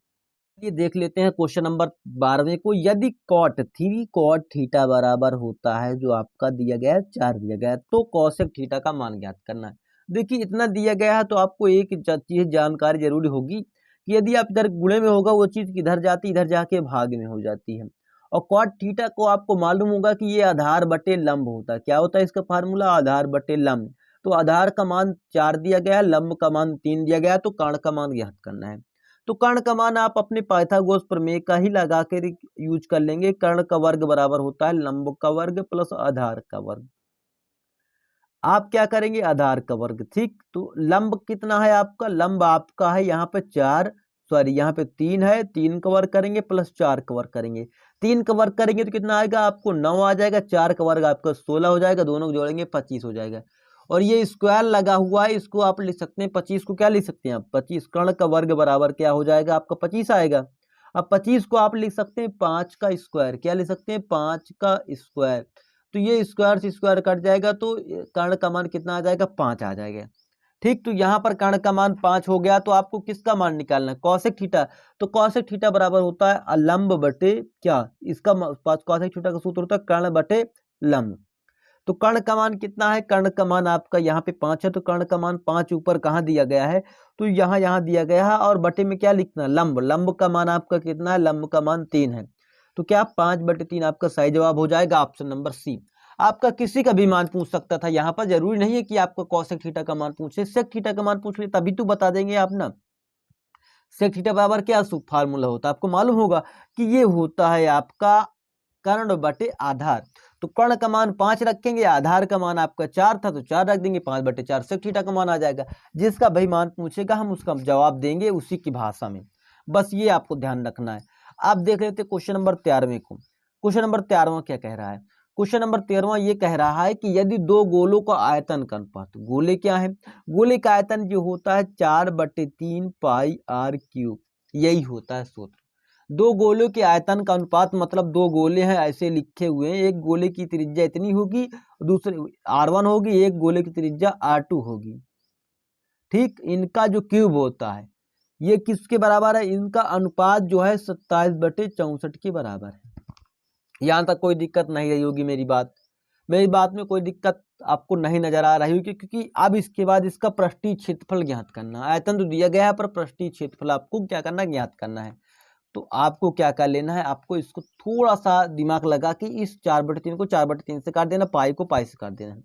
ये देख लेते हैं क्वेश्चन नंबर 12वें को। यदि cot 3 cot थीटा बराबर होता है, जो आपका दिया गया है 4 दिया गया है, तो cosec थीटा का मान ज्ञात करना है। देखिए इतना दिया गया है तो आपको एक चीज जानकारी जरूरी होगी कि यदि आप इधर गुणे में होगा वो चीज किधर जाती, इधर जाके भाग में हो जाती है। और cot थीटा को आपको मालूम होगा कि ये आधार बटे लंब होता है। क्या होता है इसका फार्मूला, आधार बटे लंब। तो आधार का मान 4 दिया गया है, लंब का मान 3 दिया गया है, तो कर्ण का मान ज्ञात करना है। तो कर्ण का मान आप अपने पाइथागोरस प्रमेय का ही लगा कर यूज कर लेंगे। कर्ण का वर्ग बराबर होता है लंब का वर्ग प्लस आधार का वर्ग। आप क्या करेंगे, आधार का वर्ग। ठीक, तो लंब कितना है आपका, लंब आपका है यहाँ पे 4, सॉरी यहाँ पे 3 है, 3 का वर्ग करेंगे प्लस 4 का वर्ग करेंगे। 3 का वर्ग करेंगे तो कितना आएगा आपको 9 आ जाएगा, 4 का वर्ग आपका 16 हो जाएगा, दोनों को जोड़ेंगे 25 हो जाएगा। और ये स्क्वायर लगा हुआ है, इसको आप लिख सकते हैं 25 को क्या लिख सकते हैं आप 25 कर्ण का वर्ग बराबर क्या हो जाएगा आपका 25 आएगा। अब 25 को आप लिख सकते हैं 5 का स्क्वायर, क्या लिख सकते हैं 5 का स्क्वायर। तो ये स्क्वायर से स्क्वायर कट जाएगा तो कर्ण का मान कितना आ जाएगा 5 आ जाएगा। ठीक, तो यहाँ पर कर्ण का मान 5 हो गया, तो आपको किसका मान निकालना है कौशिक थीटा। तो कौशिक थीटा बराबर होता है लंब बटे क्या, इसका कौशिक थीटा का सूत्र होता है कर्ण बटे लंब। तो कर्ण का मान कितना है, कर्ण का मान आपका यहाँ पे 5 है, तो कर्ण का मान 5 ऊपर कहाँ दिया गया है, तो यहाँ दिया गया है, और बटे में क्या लिखना है लंब, लंब का मान आपका कितना है, लंब का मान 3 है। तो क्या 5/3 आपका सही जवाब हो जाएगा ऑप्शन नंबर सी। आपका किसी का भी मान पूछ सकता था, यहाँ पर जरूरी नहीं है कि आपको कौशिक थीटा का मान पूछे, सेक थीटा का मान पूछ ले तभी तो बता देंगे आप ना। सेक थीटा बराबर क्या फार्मूला होता है आपको मालूम होगा कि ये होता है आपका कर्ण बटे आधार। तो कर्ण का मान 5 रखेंगे, आधार का मान आपका 4 था तो 4 रख देंगे, 5/4 सेक थीटा का मान आ जाएगा। जिसका भाई मान पूछेगा हम उसका जवाब देंगे उसी की भाषा में, बस ये आपको ध्यान रखना है। आप देख लेते क्वेश्चन नंबर 13वें को। क्वेश्चन नंबर 13वां क्या कह रहा है, क्वेश्चन नंबर 13वां ये कह रहा है कि यदि दो गोलों का आयतन का अनुपात, गोले क्या है, गोले का आयतन जो होता है 4/3 पाई r क्यूब, यही होता है सूत्र। दो गोलों के आयतन का अनुपात मतलब दो गोले हैं ऐसे लिखे हुए हैं, एक गोले की त्रिज्या इतनी होगी, दूसरे r1 होगी, एक गोले की त्रिज्या r2 होगी। ठीक, इनका जो क्यूब होता है ये किसके बराबर है, इनका अनुपात जो है 27/64 के बराबर है। यहाँ तक कोई दिक्कत नहीं रही होगी, मेरी बात में कोई दिक्कत आपको नहीं नजर आ रही होगी, क्योंकि अब इसके बाद इसका पृष्ठीय क्षेत्रफल ज्ञात करना है। आयतन तो दिया गया है पर पृष्ठीय क्षेत्रफल आपको क्या करना है, ज्ञात करना है। तो आपको क्या कर लेना है, आपको इसको थोड़ा सा दिमाग लगा कि इस 4/3 को 4/3 से काट देना, पाई को पाई से काट देना।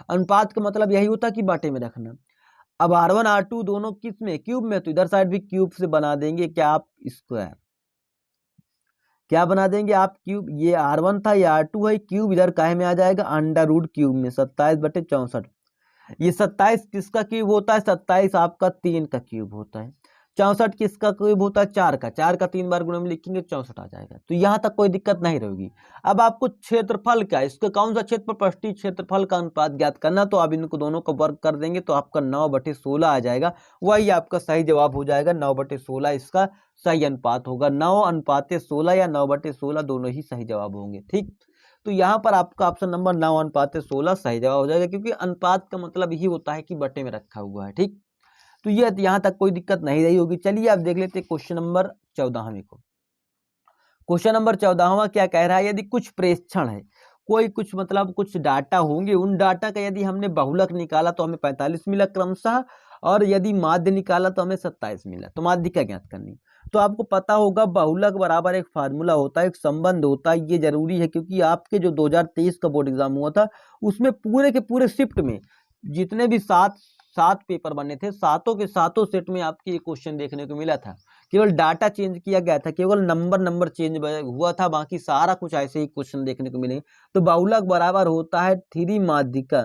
अनुपात का मतलब यही होता है कि बाटे में रखना। अब r1 r2 दोनों किस में, क्यूब में, तो इधर साइड भी क्यूब से बना देंगे क्या आप स्क्वायर, क्या बना देंगे आप क्यूब। ये r1 था, ये r2 है, क्यूब इधर काहे में आ जाएगा अंडर रूट क्यूब में, 27/64। ये 27 किसका क्यूब होता है, 27 आपका 3 का क्यूब होता है। 64 किसका क्यूब होता है, 4 का, 4 का 3 बार गुणे में लिखेंगे 64 आ जाएगा। तो यहाँ तक कोई दिक्कत नहीं रहेगी। अब आपको क्षेत्रफल क्या, इसका कौन सा क्षेत्रफल, पृष्ठीय क्षेत्रफल का अनुपात ज्ञात करना, तो आप इनको दोनों को वर्ग कर देंगे तो आपका 9/16 आ जाएगा। वही आपका सही जवाब हो जाएगा, 9/16 इसका सही अनुपात होगा। 9:16 या 9/16 दोनों ही सही जवाब होंगे। ठीक, तो यहाँ पर आपका ऑप्शन नंबर 9:16 सही जवाब हो जाएगा, क्योंकि अनुपात का मतलब ही होता है कि बटे में रखा हुआ है। ठीक, तो ये यहाँ तक कोई दिक्कत नहीं रही होगी। चलिए आप देख लेते क्वेश्चन नंबर 14वें को। क्वेश्चन नंबर 14वां क्या कह रहा है, यदि कुछ प्रेक्षण है, कोई कुछ मतलब कुछ डाटा होंगे, उन डाटा का यदि हमने बहुलक निकाला तो हमें 45 मिला क्रमशः, और यदि माध्य निकाला तो हमें 27 मिला। तो माध्यिका ज्ञात करनी। तो आपको पता होगा बहुलक बराबर एक फार्मूला होता है, एक संबंध होता है, ये जरूरी है क्योंकि आपके जो 2023 का बोर्ड एग्जाम हुआ था उसमें पूरे के पूरे शिफ्ट में जितने भी सात पेपर बने थे, सातों के सातों सेट में आपके ये क्वेश्चन देखने को मिला था। केवल डाटा चेंज किया गया था, केवल नंबर चेंज हुआ था, बाकी सारा कुछ ऐसे ही क्वेश्चन देखने को मिलेंगे। तो बहुलक बराबर होता है 3 माध्यिका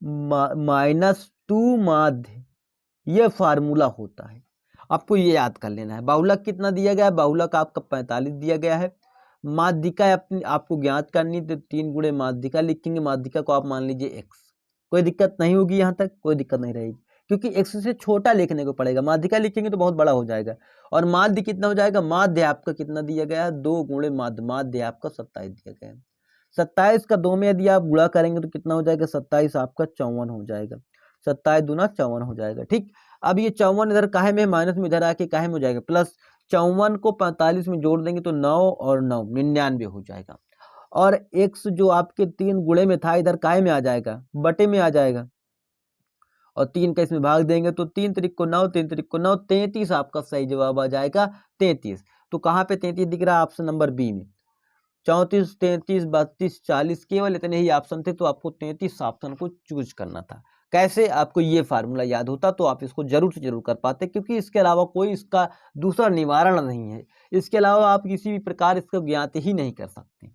-2 माध्य, ये फार्मूला होता है। आपको ये याद कर लेना है। बहुलक कितना दिया गया है, बहुलक आपका 45 दिया गया है। माध्यिका अपनी आपको ज्ञात करनी, तो 3 गुणे माध्यिका लिखेंगे, माध्यिका को आप मान लीजिए x। कोई दिक्कत नहीं होगी, यहाँ तक कोई दिक्कत नहीं रहेगी, क्योंकि x से छोटा लिखने को पड़ेगा, माध्यिका लिखेंगे तो बहुत बड़ा हो जाएगा। और माध्य कितना हो जाएगा, माध्य आपका कितना दिया गया है, 2 गुणे माध्य, माध्य आपका 27 दिया गया है। 27 का 2 में यदि आप गुणा करेंगे तो कितना हो जाएगा, 27 आपका 54 हो जाएगा, 27 दूना 54 हो जाएगा। ठीक, अब ये 54 इधर काहे में, माइनस में इधर आके काहे में हो जाएगा प्लस, 54 को 45 में जोड़ देंगे तो 9 और 9 99 हो जाएगा। और x जो आपके 3 गुणे में था इधर काहे में आ जाएगा, बटे में आ जाएगा, और 3 का इसमें भाग देंगे तो 3 त्रिक को 9, 3 त्रिक को 9, 33 आपका सही जवाब आ जाएगा, 33। तो कहाँ पे 33 दिख रहा है, ऑप्शन नंबर बी में। 34, 33, 32, 40 केवल इतने ही ऑप्शन थे, तो आपको 33 ऑप्शन को चूज करना था। कैसे, आपको ये फार्मूला याद होता तो आप इसको जरूर से जरूर कर पाते, क्योंकि इसके अलावा कोई इसका दूसरा निवारण नहीं है। इसके अलावा आप किसी भी प्रकार इसको ज्ञात ही नहीं कर सकते।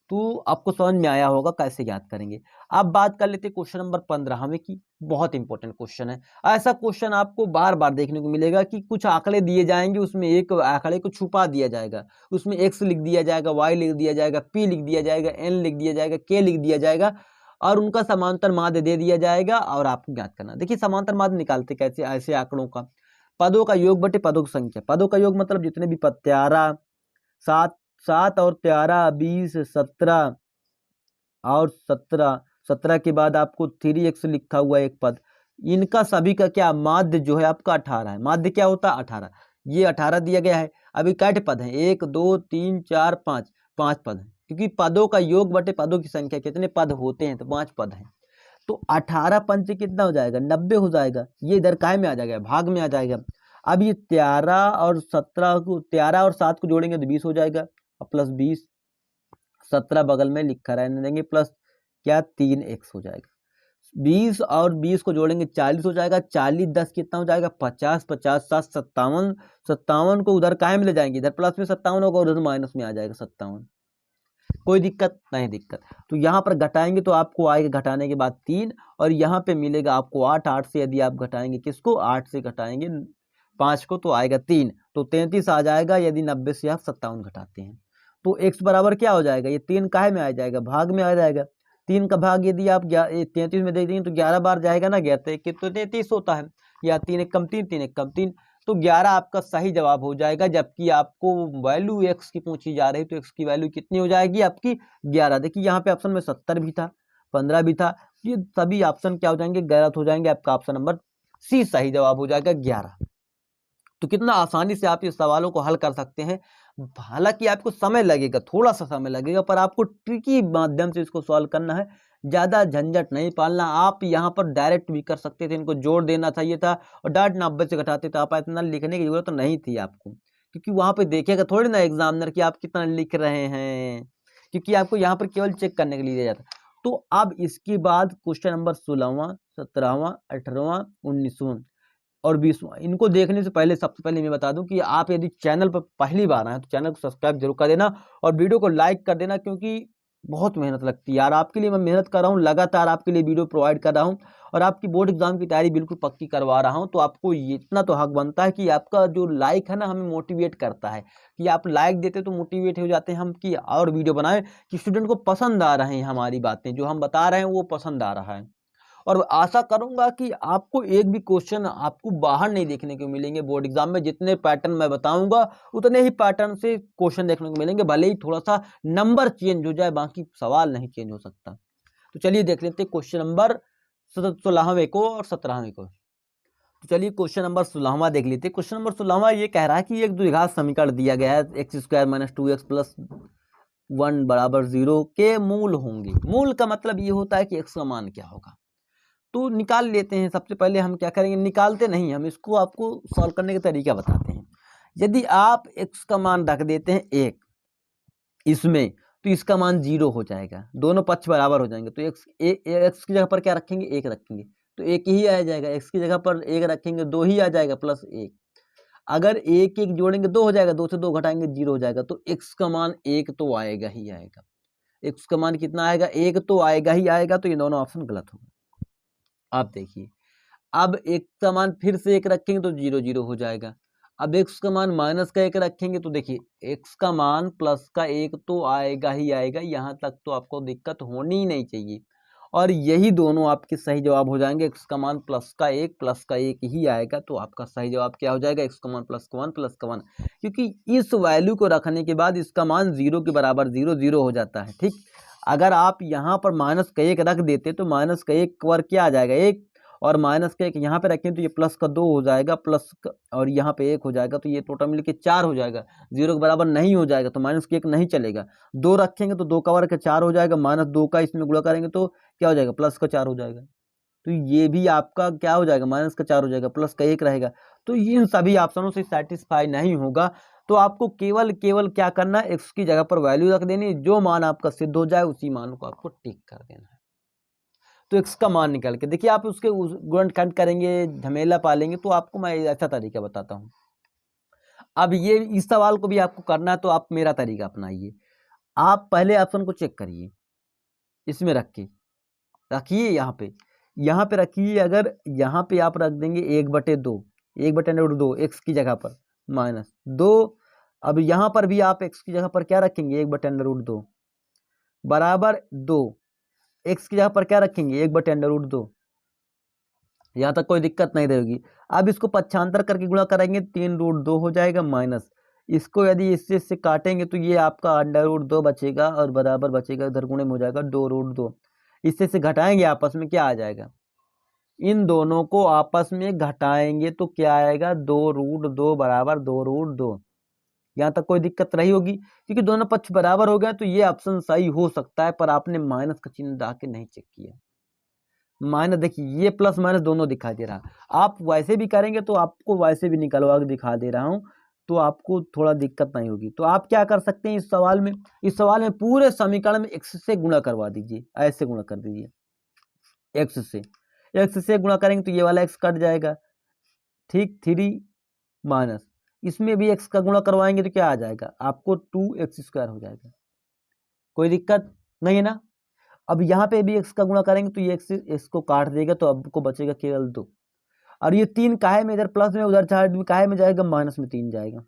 तो आपको समझ में आया होगा कैसे याद करेंगे। अब बात कर लेते हैं क्वेश्चन नंबर 15वें की। बहुत इंपॉर्टेंट क्वेश्चन है। ऐसा क्वेश्चन आपको बार बार देखने को मिलेगा कि कुछ आंकड़े दिए जाएंगे, उसमें एक आंकड़े को छुपा दिया जाएगा, उसमें x लिख दिया जाएगा, y लिख दिया जाएगा, p लिख दिया जाएगा, n लिख दिया जाएगा, k लिख दिया जाएगा और उनका समांतर माध्य दे दिया जाएगा और आपको ज्ञात करना। देखिए समांतर माध्य निकालते कैसे, ऐसे आंकड़ों का पदों का योग बटे पदों की संख्या। पदों का योग मतलब जितने भी पद, 13, 7 और 13, 20, 17 और 17 के बाद आपको 3x लिखा हुआ एक पद, इनका सभी का क्या माध्य जो है आपका 18 है। माध्य क्या होता है 18, ये 18 दिया गया है। अभी कैट पद है 1 2 3 4 5, 5 पद है, क्योंकि पदों का योग बटे पदों की संख्या, कितने पद होते हैं तो 5 पद हैं। तो 18 पंच कितना हो जाएगा 90 हो जाएगा। ये इधर काय में आ जाएगा, भाग में आ जाएगा। अब ये 13 और 17 को, 13 और 7 को जोड़ेंगे तो 20 हो जाएगा और प्लस 20, 17 बगल में लिखा रहने देंगे, प्लस क्या 3x हो जाएगा। 20 और 20 को जोड़ेंगे 40 हो जाएगा। 40 10 कितना हो जाएगा 50, 50 7 57, 57 को उधर काय में ले जाएंगे, इधर प्लस में 57 होगा, उधर माइनस में आ जाएगा 57। कोई दिक्कत नहीं, दिक्कत तो यहाँ पर घटाएंगे तो आपको आएगा घटाने के बाद 3 और यहाँ पे मिलेगा आपको 8। 8 से यदि आप घटाएंगे किसको, 8 से घटाएंगे 5 को तो आएगा 3, तो 33 आ जाएगा यदि 90 से आप 57 घटाते हैं। तो x बराबर क्या हो जाएगा, ये 3 काहे में आ जाएगा, भाग में आ जाएगा। 3 का भाग यदि आप 33 में दे देंगे तो 11 बार जाएगा ना, 11 तो 33 होता है, या 3 एक कम 3, 3 एक कम 3, तो 11 आपका सही जवाब हो जाएगा। जबकि आपको वैल्यू x की पूछी जा रही है तो x की वैल्यू कितनी हो जाएगी आपकी 11। देखिए यहाँ पे ऑप्शन में 70 भी था, 15 भी था, ये सभी ऑप्शन क्या हो जाएंगे, गलत हो जाएंगे। आपका ऑप्शन नंबर सी सही जवाब हो जाएगा 11। तो कितना आसानी से आप इस सवालों को हल कर सकते हैं। हालांकि आपको समय लगेगा, थोड़ा सा समय लगेगा, पर आपको ट्रिकी माध्यम से इसको सॉल्व करना है, ज़्यादा झंझट नहीं पालना। आप यहाँ पर डायरेक्ट भी कर सकते थे, इनको जोड़ देना चाहिए था और डायरेक्ट 90 से घटाते तो आप इतना लिखने की जरूरत नहीं थी आपको, क्योंकि वहाँ पे देखेगा थोड़ी ना एग्जामिनर कि आप कितना लिख रहे हैं, क्योंकि आपको यहाँ पर केवल चेक करने के लिए दिया जाता। तो अब इसके बाद क्वेश्चन नंबर 16वां, 17वां, 18वां, 19वां और 20वां, इनको देखने से पहले सबसे पहले मैं बता दूं कि आप यदि चैनल पर पहली बार आए तो चैनल को सब्सक्राइब जरूर कर देना और वीडियो को लाइक कर देना, क्योंकि बहुत मेहनत लगती है यार, आपके लिए मैं मेहनत कर रहा हूँ, लगातार आपके लिए वीडियो प्रोवाइड कर रहा हूँ और आपकी बोर्ड एग्जाम की तैयारी बिल्कुल पक्की करवा रहा हूँ। तो आपको ये इतना तो हक बनता है कि आपका जो लाइक है ना हमें मोटिवेट करता है, कि आप लाइक देते तो मोटिवेट हो जाते हैं हम कि और वीडियो बनाएं, कि स्टूडेंट को पसंद आ रहे हैं हमारी बातें, जो हम बता रहे हैं वो पसंद आ रहा है। और आशा करूंगा कि आपको एक भी क्वेश्चन आपको बाहर नहीं देखने को मिलेंगे बोर्ड एग्जाम में। जितने पैटर्न मैं बताऊंगा उतने ही पैटर्न से क्वेश्चन देखने को मिलेंगे, भले ही थोड़ा सा नंबर चेंज हो जाए, बाकी सवाल नहीं चेंज हो सकता। तो चलिए देख लेते हैं क्वेश्चन नंबर 16वें को और 17वें को। तो चलिए क्वेश्चन नंबर 16वां देख लेते हैं। क्वेश्चन नंबर 16वां ये कह रहा है कि एक द्विघात समीकरण दिया गया है, x² - 2x + 1 = 0 के मूल होंगे। मूल का मतलब ये होता है कि x का मान क्या होगा, तो निकाल लेते हैं। सबसे पहले हम क्या करेंगे, निकालते नहीं, हम इसको आपको सॉल्व करने का तरीका बताते हैं। यदि आप x का मान रख देते हैं 1 इसमें, तो इसका मान 0 हो जाएगा, दोनों पक्ष बराबर हो जाएंगे। तो x की जगह पर क्या रखेंगे, 1 रखेंगे तो 1 ही आ जाएगा। x की जगह पर 1 रखेंगे 2 ही आ जाएगा, प्लस 1। अगर 1 1 जोड़ेंगे 2 हो जाएगा, 2 से 2 घटाएंगे 0 हो जाएगा। तो x का मान 1 तो आएगा ही आएगा। x का मान कितना आएगा, 1 तो आएगा ही आएगा। तो ये दोनों ऑप्शन गलत होगा। आप देखिए, अब x का मान फिर से 1 रखेंगे तो 0 0 हो जाएगा। अब x का मान माइनस का 1 रखेंगे तो देखिए x का मान प्लस का 1 तो आएगा ही आएगा। यहाँ तक तो आपको दिक्कत होनी ही नहीं चाहिए, और यही दोनों आपके सही जवाब हो जाएंगे। x का मान प्लस का 1 ही आएगा। तो आपका सही जवाब क्या हो जाएगा, x का मान प्लस का 1, क्योंकि इस वैल्यू को रखने के बाद इसका मान 0 के बराबर 0 0 हो जाता है। ठीक, अगर आप यहाँ पर माइनस का 1 रख देते तो माइनस का 1 पर क्या आ जाएगा 1, और माइनस का 1 यहाँ पे रखें तो ये प्लस का 2 हो जाएगा, प्लस का, और यहाँ पे 1 हो जाएगा, तो ये टोटल मिलके 4 हो जाएगा। 0 के बराबर नहीं हो जाएगा तो माइनस का 1 नहीं चलेगा। 2 रखेंगे तो 2 का वर्ग 4 हो जाएगा, -2 का इसमें गुणा करेंगे तो क्या हो जाएगा, प्लस का 4 हो जाएगा। तो ये भी आपका क्या हो जाएगा, माइनस का 4 हो जाएगा, प्लस का 1 रहेगा। तो इन सभी ऑप्शनों से सेटिस्फाई नहीं होगा। तो आपको केवल क्या करना है, x की जगह पर वैल्यू रख देनी, जो मान आपका सिद्ध हो जाए उसी मान को आपको टिक कर देना है। तो x का मान निकाल के देखिए, आप उसके गुणनखंड करेंगे, झमेला पालेंगे, तो आपको मैं ऐसा तरीका बताता हूँ। अब ये इस सवाल को भी आपको करना है तो आप मेरा तरीका अपनाइए। आप पहले ऑप्शन को चेक करिए, इसमें रखिए यहाँ पे रखिए। अगर यहाँ पे आप रख देंगे 1/2, 1/√2 एक्स की जगह पर -2। अब यहाँ पर भी आप एक्स की जगह पर क्या रखेंगे, 1/√2 बराबर 2। एक्स की जगह पर क्या रखेंगे, 1/√2। यहाँ तक कोई दिक्कत नहीं रहेगी। अब इसको पक्षांतर करके गुणा करेंगे, 3√2 हो जाएगा माइनस। इसको यदि इससे काटेंगे तो ये आपका √2 बचेगा और बराबर बचेगा, इधर गुणे में हो जाएगा 2√2। इससे से घटाएंगे आपस में, क्या आ जाएगा, इन दोनों को आपस में घटाएंगे तो क्या आएगा, 2√2 बराबर 2√2। यहाँ तक कोई दिक्कत नहीं होगी क्योंकि दोनों पक्ष बराबर हो गए, तो ये ऑप्शन सही हो सकता है। पर आपने माइनस का चिन्ह डाल के नहीं चेक किया। माइनस देखिए, ये प्लस माइनस दोनों दिखा दे रहा। आप वैसे भी करेंगे तो आपको वैसे भी निकलवा के दिखा दे रहा हूँ, तो आपको थोड़ा दिक्कत नहीं होगी। तो आप क्या कर सकते हैं, इस सवाल में पूरे समीकरण में एक्स से गुणा करवा दीजिए। ऐसे गुणा कर दीजिए, एक्स से गुणा करेंगे तो ये वाला एक्स कट जाएगा, ठीक, 3 माइनस इसमें भी एक्स का गुणा करवाएंगे तो क्या आ जाएगा, आपको 2x² हो जाएगा। कोई दिक्कत नहीं है ना। अब यहाँ पे भी एक्स का गुणा करेंगे तो ये एक्स को काट देगा, तो आपको बचेगा केवल 2। और ये 3 काहे में, इधर प्लस में उधर साइड में काहे में जाएगा, माइनस में 3 जाएगा।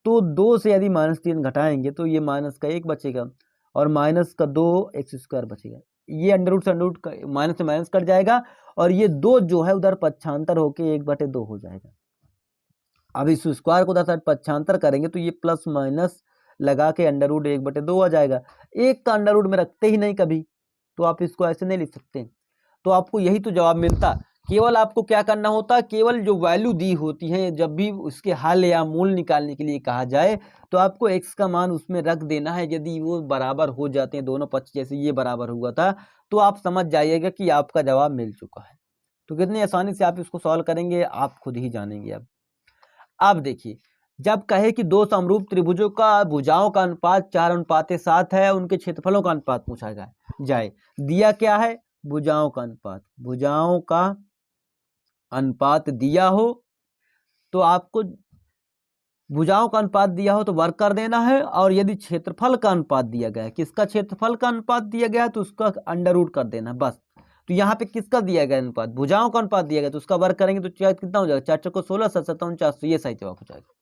तो 2 से यदि -3 घटाएंगे तो ये माइनस का 1 बचेगा और माइनस का 2x² बचेगा। ये अंडर रूट माइनस से माइनस कट जाएगा और ये 2 जो है उधर पक्षांतर होके 1/2 हो जाएगा। अब इस स्क्वायर को उधर साइड पक्षांतर करेंगे तो ये प्लस माइनस लगा के अंडर रूट 1/2 आ जाएगा। एक का अंडर रूट में रखते ही नहीं कभी, तो आप इसको ऐसे नहीं लिख सकते। तो आपको यही तो जवाब मिलता। केवल आपको क्या करना होता है, केवल जो वैल्यू दी होती है, जब भी उसके हल या मूल निकालने के लिए कहा जाए तो आपको x का मान उसमें रख देना है। यदि वो बराबर हो जाते हैं दोनों पक्ष, जैसे ये बराबर हुआ था, तो आप समझ जाइएगा कि आपका जवाब मिल चुका है। तो कितनी आसानी से आप इसको सॉल्व करेंगे आप खुद ही जानेंगे। अब देखिए, जब कहे कि दो समरूप त्रिभुजों का भुजाओं का अनुपात 4:7 है, उनके क्षेत्रफलों का अनुपात पूछा जाए। दिया क्या है, भुजाओं का अनुपात दिया हो तो आपको भुजाओं का अनुपात दिया हो तो वर्ग कर देना है। और यदि क्षेत्रफल का अनुपात दिया गया है, किसका क्षेत्रफल का अनुपात दिया गया है, तो उसका अंडर रूट कर देना बस। तो यहाँ पे किसका दिया गया अनुपात, भुजाओं का अनुपात दिया गया, तो उसका वर्ग करेंगे तो कितना हो जाएगा, 4 को 16, 7 7 49, ये सही जवाब हो जाएगा।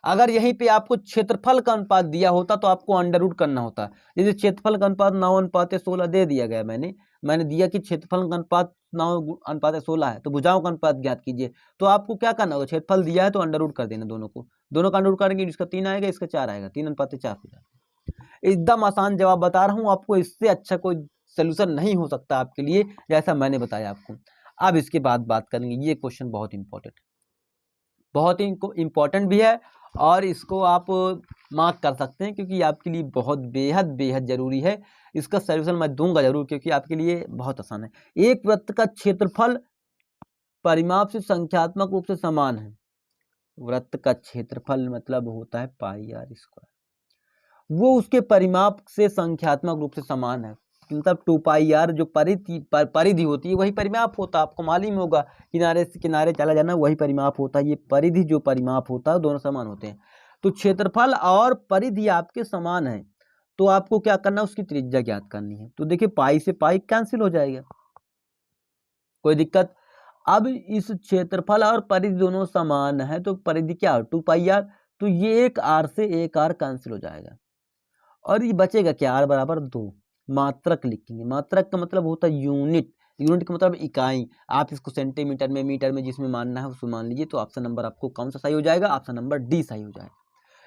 अगर यहीं पे आपको क्षेत्रफल का अनुपात दिया होता तो आपको अंडर रूट करना होता। यदि क्षेत्रफल का अनुपात 9:16 दे दिया गया, मैंने दिया कि क्षेत्रफल का अनुपात 9:16 है, तो भुजाओं का अनुपात ज्ञात कीजिए। तो आपको क्या करना होगा, क्षेत्रफल दिया है तो अंडर रूट कर देना दोनों का अंडर रूट करेंगे, इसका 3 आएगा, इसका 4 आएगा, 3:4 हो जाएगा। एकदम आसान जवाब बता रहा हूँ आपको, इससे अच्छा कोई सोल्यूशन नहीं हो सकता आपके लिए, जैसा मैंने बताया आपको। अब इसके बाद बात करेंगे, ये क्वेश्चन बहुत इंपॉर्टेंट भी है और इसको आप मार्क कर सकते हैं क्योंकि आपके लिए बहुत बेहद जरूरी है। इसका सॉल्यूशन मैं दूंगा जरूर क्योंकि आपके लिए बहुत आसान है। एक वृत्त का क्षेत्रफल परिमाप से संख्यात्मक रूप से समान है। वृत्त का क्षेत्रफल मतलब होता है πr², वो उसके परिमाप से संख्यात्मक रूप से समान है। मतलब 2πr जो परिधि होती है वही परिमाप होता है। आपको मालूम होगा, किनारे से किनारे चला जाना वही परिमाप होता है। ये परिधि जो परिमाप होता है दोनों समान होते हैं। तो क्षेत्रफल और परिधि आपके समान है, तो आपको क्या करना है, उसकी त्रिज्या ज्ञात करनी है। तो देखिए पाई से पाई कैंसिल हो जाएगा, कोई दिक्कत। अब इस क्षेत्रफल और परिधि दोनों समान है तो परिधि क्या हो, 2πr, तो ये एक r से एक r कैंसिल हो जाएगा और ये बचेगा क्या, r बराबर 2। मात्रक लिखेंगे, मात्रक का मतलब होता है यूनिट का मतलब इकाई। आप इसको सेंटीमीटर में, मीटर में, जिसमें मानना है उसको मान लीजिए। तो ऑप्शन नंबर आपको कौन सा सही हो जाएगा, ऑप्शन नंबर डी सही हो जाएगा।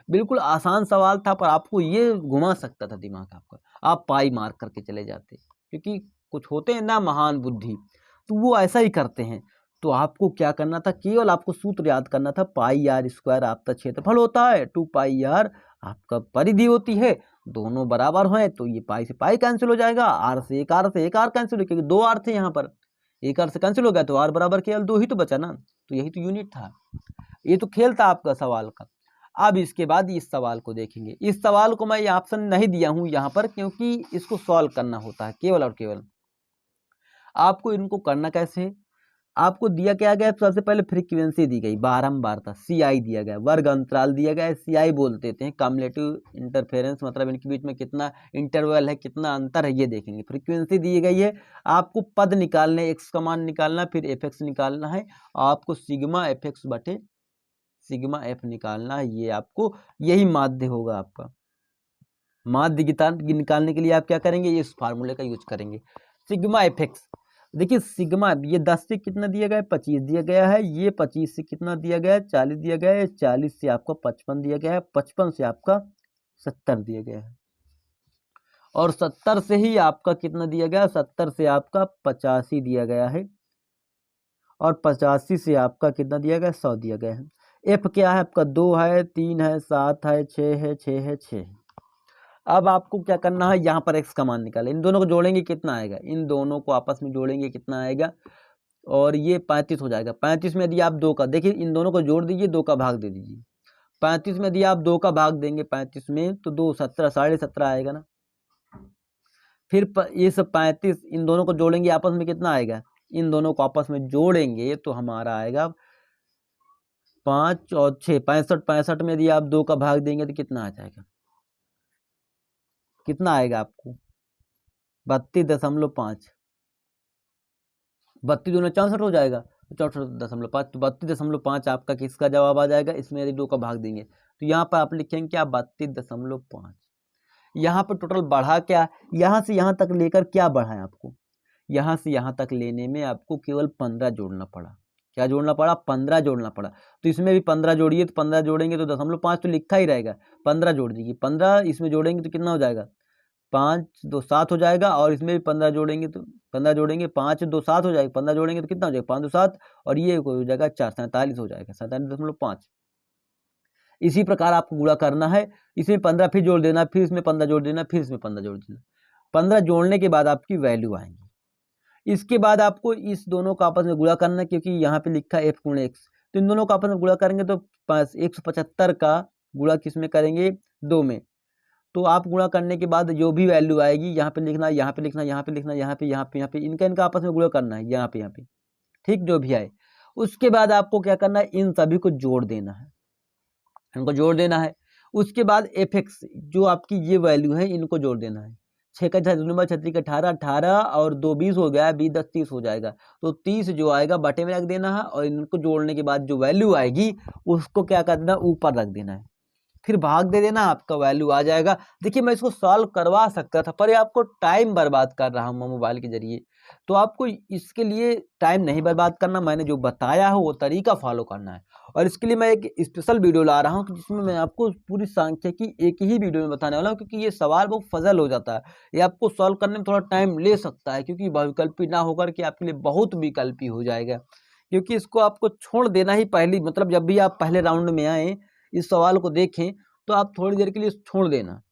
बिल्कुल आसान सवाल था पर आपको ये घुमा सकता था दिमाग आपका, आप पाई मार्क करके चले जाते, क्योंकि कुछ होते हैं ना महान बुद्धि, तो वो ऐसा ही करते हैं। तो आपको क्या करना था, केवल आपको सूत्र याद करना था, πr² आपका क्षेत्रफल होता है, 2πr आपका परिधि होती है, दोनों बराबर हैं तो ये पाई से पाई कैंसिल हो जाएगा, r से एक r कैंसिल हो, क्योंकि 2 r थे यहाँ पर, एक r से कैंसिल हो गया तो r बराबर केवल 2 ही तो बचा ना। तो यही तो यूनिट था, ये तो खेल था आपका सवाल का। अब इसके बाद इस सवाल को देखेंगे। इस सवाल को मैं ऑप्शन नहीं दिया हूं यहाँ पर क्योंकि इसको सॉल्व करना होता है केवल और केवल। आपको इनको करना कैसे है, आपको दिया क्या गया, सबसे पहले फ्रीक्वेंसी दी गई, बारंबारता CI दिया गया, वर्ग अंतराल दिया गया है, CI बोल देते हैं, कम्युलेटिव इंटरफेरेंस मतलब इनके बीच में कितना इंटरवल है, कितना अंतर है, ये देखेंगे। फ्रीक्वेंसी दी गई है, आपको पद निकालने, एक्स का मान निकालना, फिर एफ एक्स निकालना है, आपको सिग्मा एफ एक्स बटे सिग्मा एफ निकालना है, ये आपको यही माध्य होगा आपका। माध्य निकालने के लिए आप क्या करेंगे, इस फार्मूले का यूज करेंगे, सिग्मा एफ एक्स। देखिए सिग्मा, ये 10 से कितना दिया गया है, 25 दिया गया है, ये 25 से कितना दिया गया है, 40 दिया गया है, 40 से आपका 55 दिया गया है, 55 से आपका 70 दिया गया है, और 70 से ही आपका कितना दिया गया, 70 से आपका 85 दिया गया है, और 85 से आपका कितना दिया गया, 100 दिया गया है। एफ क्या है आपका, 2 है, 3 है, 7 है, 6 है, 6 है, 6 है। अब आपको क्या करना है, यहाँ पर एक्स का मान निकालें, इन दोनों को जोड़ेंगे कितना आएगा, इन दोनों को आपस में जोड़ेंगे कितना आएगा, और ये 35 हो जाएगा। 35 में यदि आप 2 का, देखिए इन दोनों को जोड़ दीजिए, 2 का भाग दे दीजिए। 35 में यदि आप 2 का भाग देंगे 35 में, तो 2 17, 17.5 आएगा ना। फिर ये सब 35 इन दोनों को जोड़ेंगे आपस में कितना आएगा, इन दोनों को आपस में जोड़ेंगे तो हमारा आएगा 5 और 6 65। 65 में यदि आप 2 का भाग देंगे तो कितना आ जाएगा, कितना आएगा आपको 32.5, 32 दूना 64 हो जाएगा, 64.5, तो 32.5 आपका किसका जवाब आ जाएगा। इसमें यदि 2 का भाग देंगे तो यहाँ पर आप लिखेंगे क्या, 32.5। यहाँ पर टोटल बढ़ा क्या, यहाँ से यहाँ तक लेकर क्या बढ़ा है आपको, यहाँ से यहाँ तक लेने में आपको केवल 15 जोड़ना पड़ा। क्या जोड़ना पड़ा, 15 जोड़ना पड़ा। तो इसमें भी 15 जोड़िए, तो 15 जोड़ेंगे तो 0.5 तो लिखा ही रहेगा, 15 जोड़ दीजिए, 15 इसमें जोड़ेंगे तो कितना हो जाएगा, 5 2 7 हो जाएगा, और इसमें भी 15 जोड़ेंगे तो 15 जोड़ेंगे, 5 2 7 हो जाएगा, 15 जोड़ेंगे तो कितना हो जाएगा, 5 2 7, और ये हो जाएगा 4 47 हो जाएगा, 47.5। इसी प्रकार आपको गुणा करना है, इसमें 15 फिर जोड़ देना, फिर इसमें 15 जोड़ देना, फिर इसमें 15 जोड़ देना। 15 जोड़ने के बाद आपकी वैल्यू आएंगी। इसके बाद आपको इस दोनों का आपस में गुणा करना है, क्योंकि यहाँ पे लिखा है एफ गुणे एक्स, तो इन दोनों का आपस में गुणा करेंगे तो 175 का गुणा किस में करेंगे, 2 में। तो आप गुणा करने के बाद जो भी वैल्यू आएगी यहाँ पे लिखना, यहाँ पे लिखना, यहाँ पे लिखना, यहाँ पे यहाँ पे यहाँ पे इनका आपस में गुणा करना है, यहाँ पे ठीक, जो भी आए। उसके बाद आपको क्या करना है, इन सभी को जोड़ देना है, इनको जोड़ देना है। उसके बाद एफ एक्स जो आपकी ये वैल्यू है, इनको जोड़ देना है। 6 का 36 का 18, 18 और 2 20 हो गया, 20 10 30 हो जाएगा, तो 30 जो आएगा बटे में रख देना है, और इनको जोड़ने के बाद जो वैल्यू आएगी उसको क्या कर देना, ऊपर रख देना है, फिर भाग दे देना, आपका वैल्यू आ जाएगा। देखिए मैं इसको सॉल्व करवा सकता था, पर ये आपको टाइम बर्बाद कर रहा हूँ मोबाइल के जरिए, तो आपको इसके लिए टाइम नहीं बर्बाद करना, मैंने जो बताया है वो तरीका फॉलो करना है। और इसके लिए मैं एक स्पेशल वीडियो ला रहा हूँ जिसमें मैं आपको पूरी सांख्यिकी एक ही वीडियो में बताने वाला हूँ, क्योंकि ये सवाल बहुत फजल हो जाता है, ये आपको सॉल्व करने में थोड़ा टाइम ले सकता है, क्योंकि बहुविकल्पी ना होकर के आपके लिए बहुत विकल्पी हो जाएगा। क्योंकि इसको आपको छोड़ देना ही पहली, मतलब जब भी आप पहले राउंड में आए इस सवाल को देखें तो आप थोड़ी देर के लिए छोड़ देना,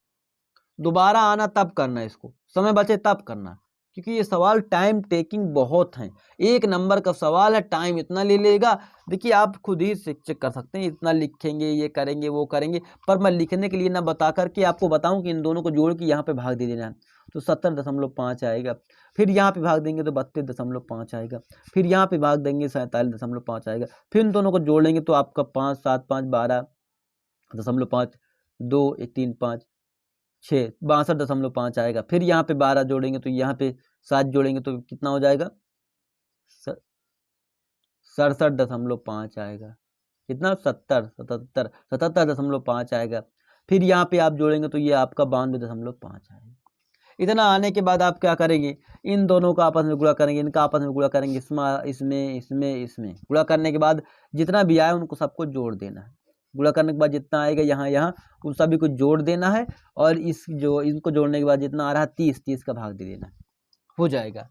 दोबारा आना तब करना, इसको समय बचे तब करना, क्योंकि ये सवाल टाइम टेकिंग बहुत हैं। 1 नंबर का सवाल है, टाइम इतना ले लेगा। देखिए आप खुद ही चेक कर सकते हैं, इतना लिखेंगे, ये करेंगे, वो करेंगे, पर मैं लिखने के लिए ना बता करके आपको बताऊं कि इन दोनों को जोड़ के यहाँ पे भाग दे देना है, तो 70.5 आएगा। फिर यहाँ पे भाग देंगे तो 32.5 आएगा, फिर यहाँ पे भाग देंगे 47.5 आएगा, फिर इन दोनों को जोड़ेंगे तो आपका 5 7 5 12.5 2 1 3 5 6 62.5 आएगा। फिर यहाँ पे 12 जोड़ेंगे तो यहाँ पे 7 जोड़ेंगे तो कितना हो जाएगा, 67.5 आएगा। कितना, 77.5 आएगा। फिर यहाँ पे आप जोड़ेंगे तो ये आपका 92.5 आएगा। इतना आने के बाद आप क्या करेंगे, इन दोनों का आपस में गुणा करेंगे, इनका आपस में गुणा करेंगे, इसमें गुणा करने के बाद जितना भी आए उनको सबको जोड़ देना है। गुणा करने के बाद जितना आएगा यहाँ उन सभी को जोड़ देना है, और इनको जोड़ने के बाद जितना आ रहा है 30 का भाग दे देना है, हो जाएगा।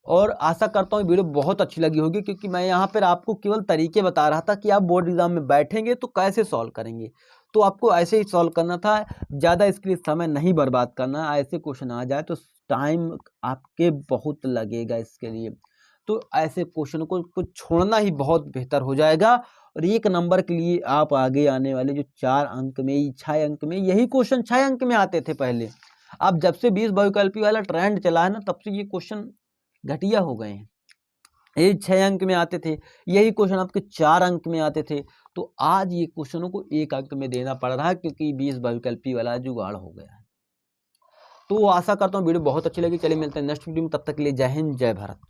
और आशा करता हूँ वीडियो बहुत अच्छी लगी होगी, क्योंकि मैं यहाँ पर आपको केवल तरीके बता रहा था कि आप बोर्ड एग्जाम में बैठेंगे तो कैसे सॉल्व करेंगे। तो आपको ऐसे ही सॉल्व करना था, ज़्यादा इसके लिए समय नहीं बर्बाद करना। ऐसे क्वेश्चन आ जाए तो टाइम आपके बहुत लगेगा इसके लिए, तो ऐसे क्वेश्चन को छोड़ना ही बहुत बेहतर हो जाएगा। और 1 नंबर के लिए आप आगे आने वाले जो 4 अंक में, 6 अंक में, यही क्वेश्चन 6 अंक में आते थे पहले। अब जब से 20 बहुविकल्पी वाला ट्रेंड चला है ना, तब से ये क्वेश्चन घटिया हो गए हैं। ये 6 अंक में आते थे, यही क्वेश्चन आपके 4 अंक में आते थे। तो आज ये क्वेश्चनों को 1 अंक में देना पड़ रहा है क्योंकि 20 बहुविकल्पी वाला जुगाड़ हो गया है। तो आशा करता हूँ वीडियो बहुत अच्छी लगी। चलिए मिलते हैं नेक्स्ट वीडियो में, तब तक के लिए जय हिंद जय भारत।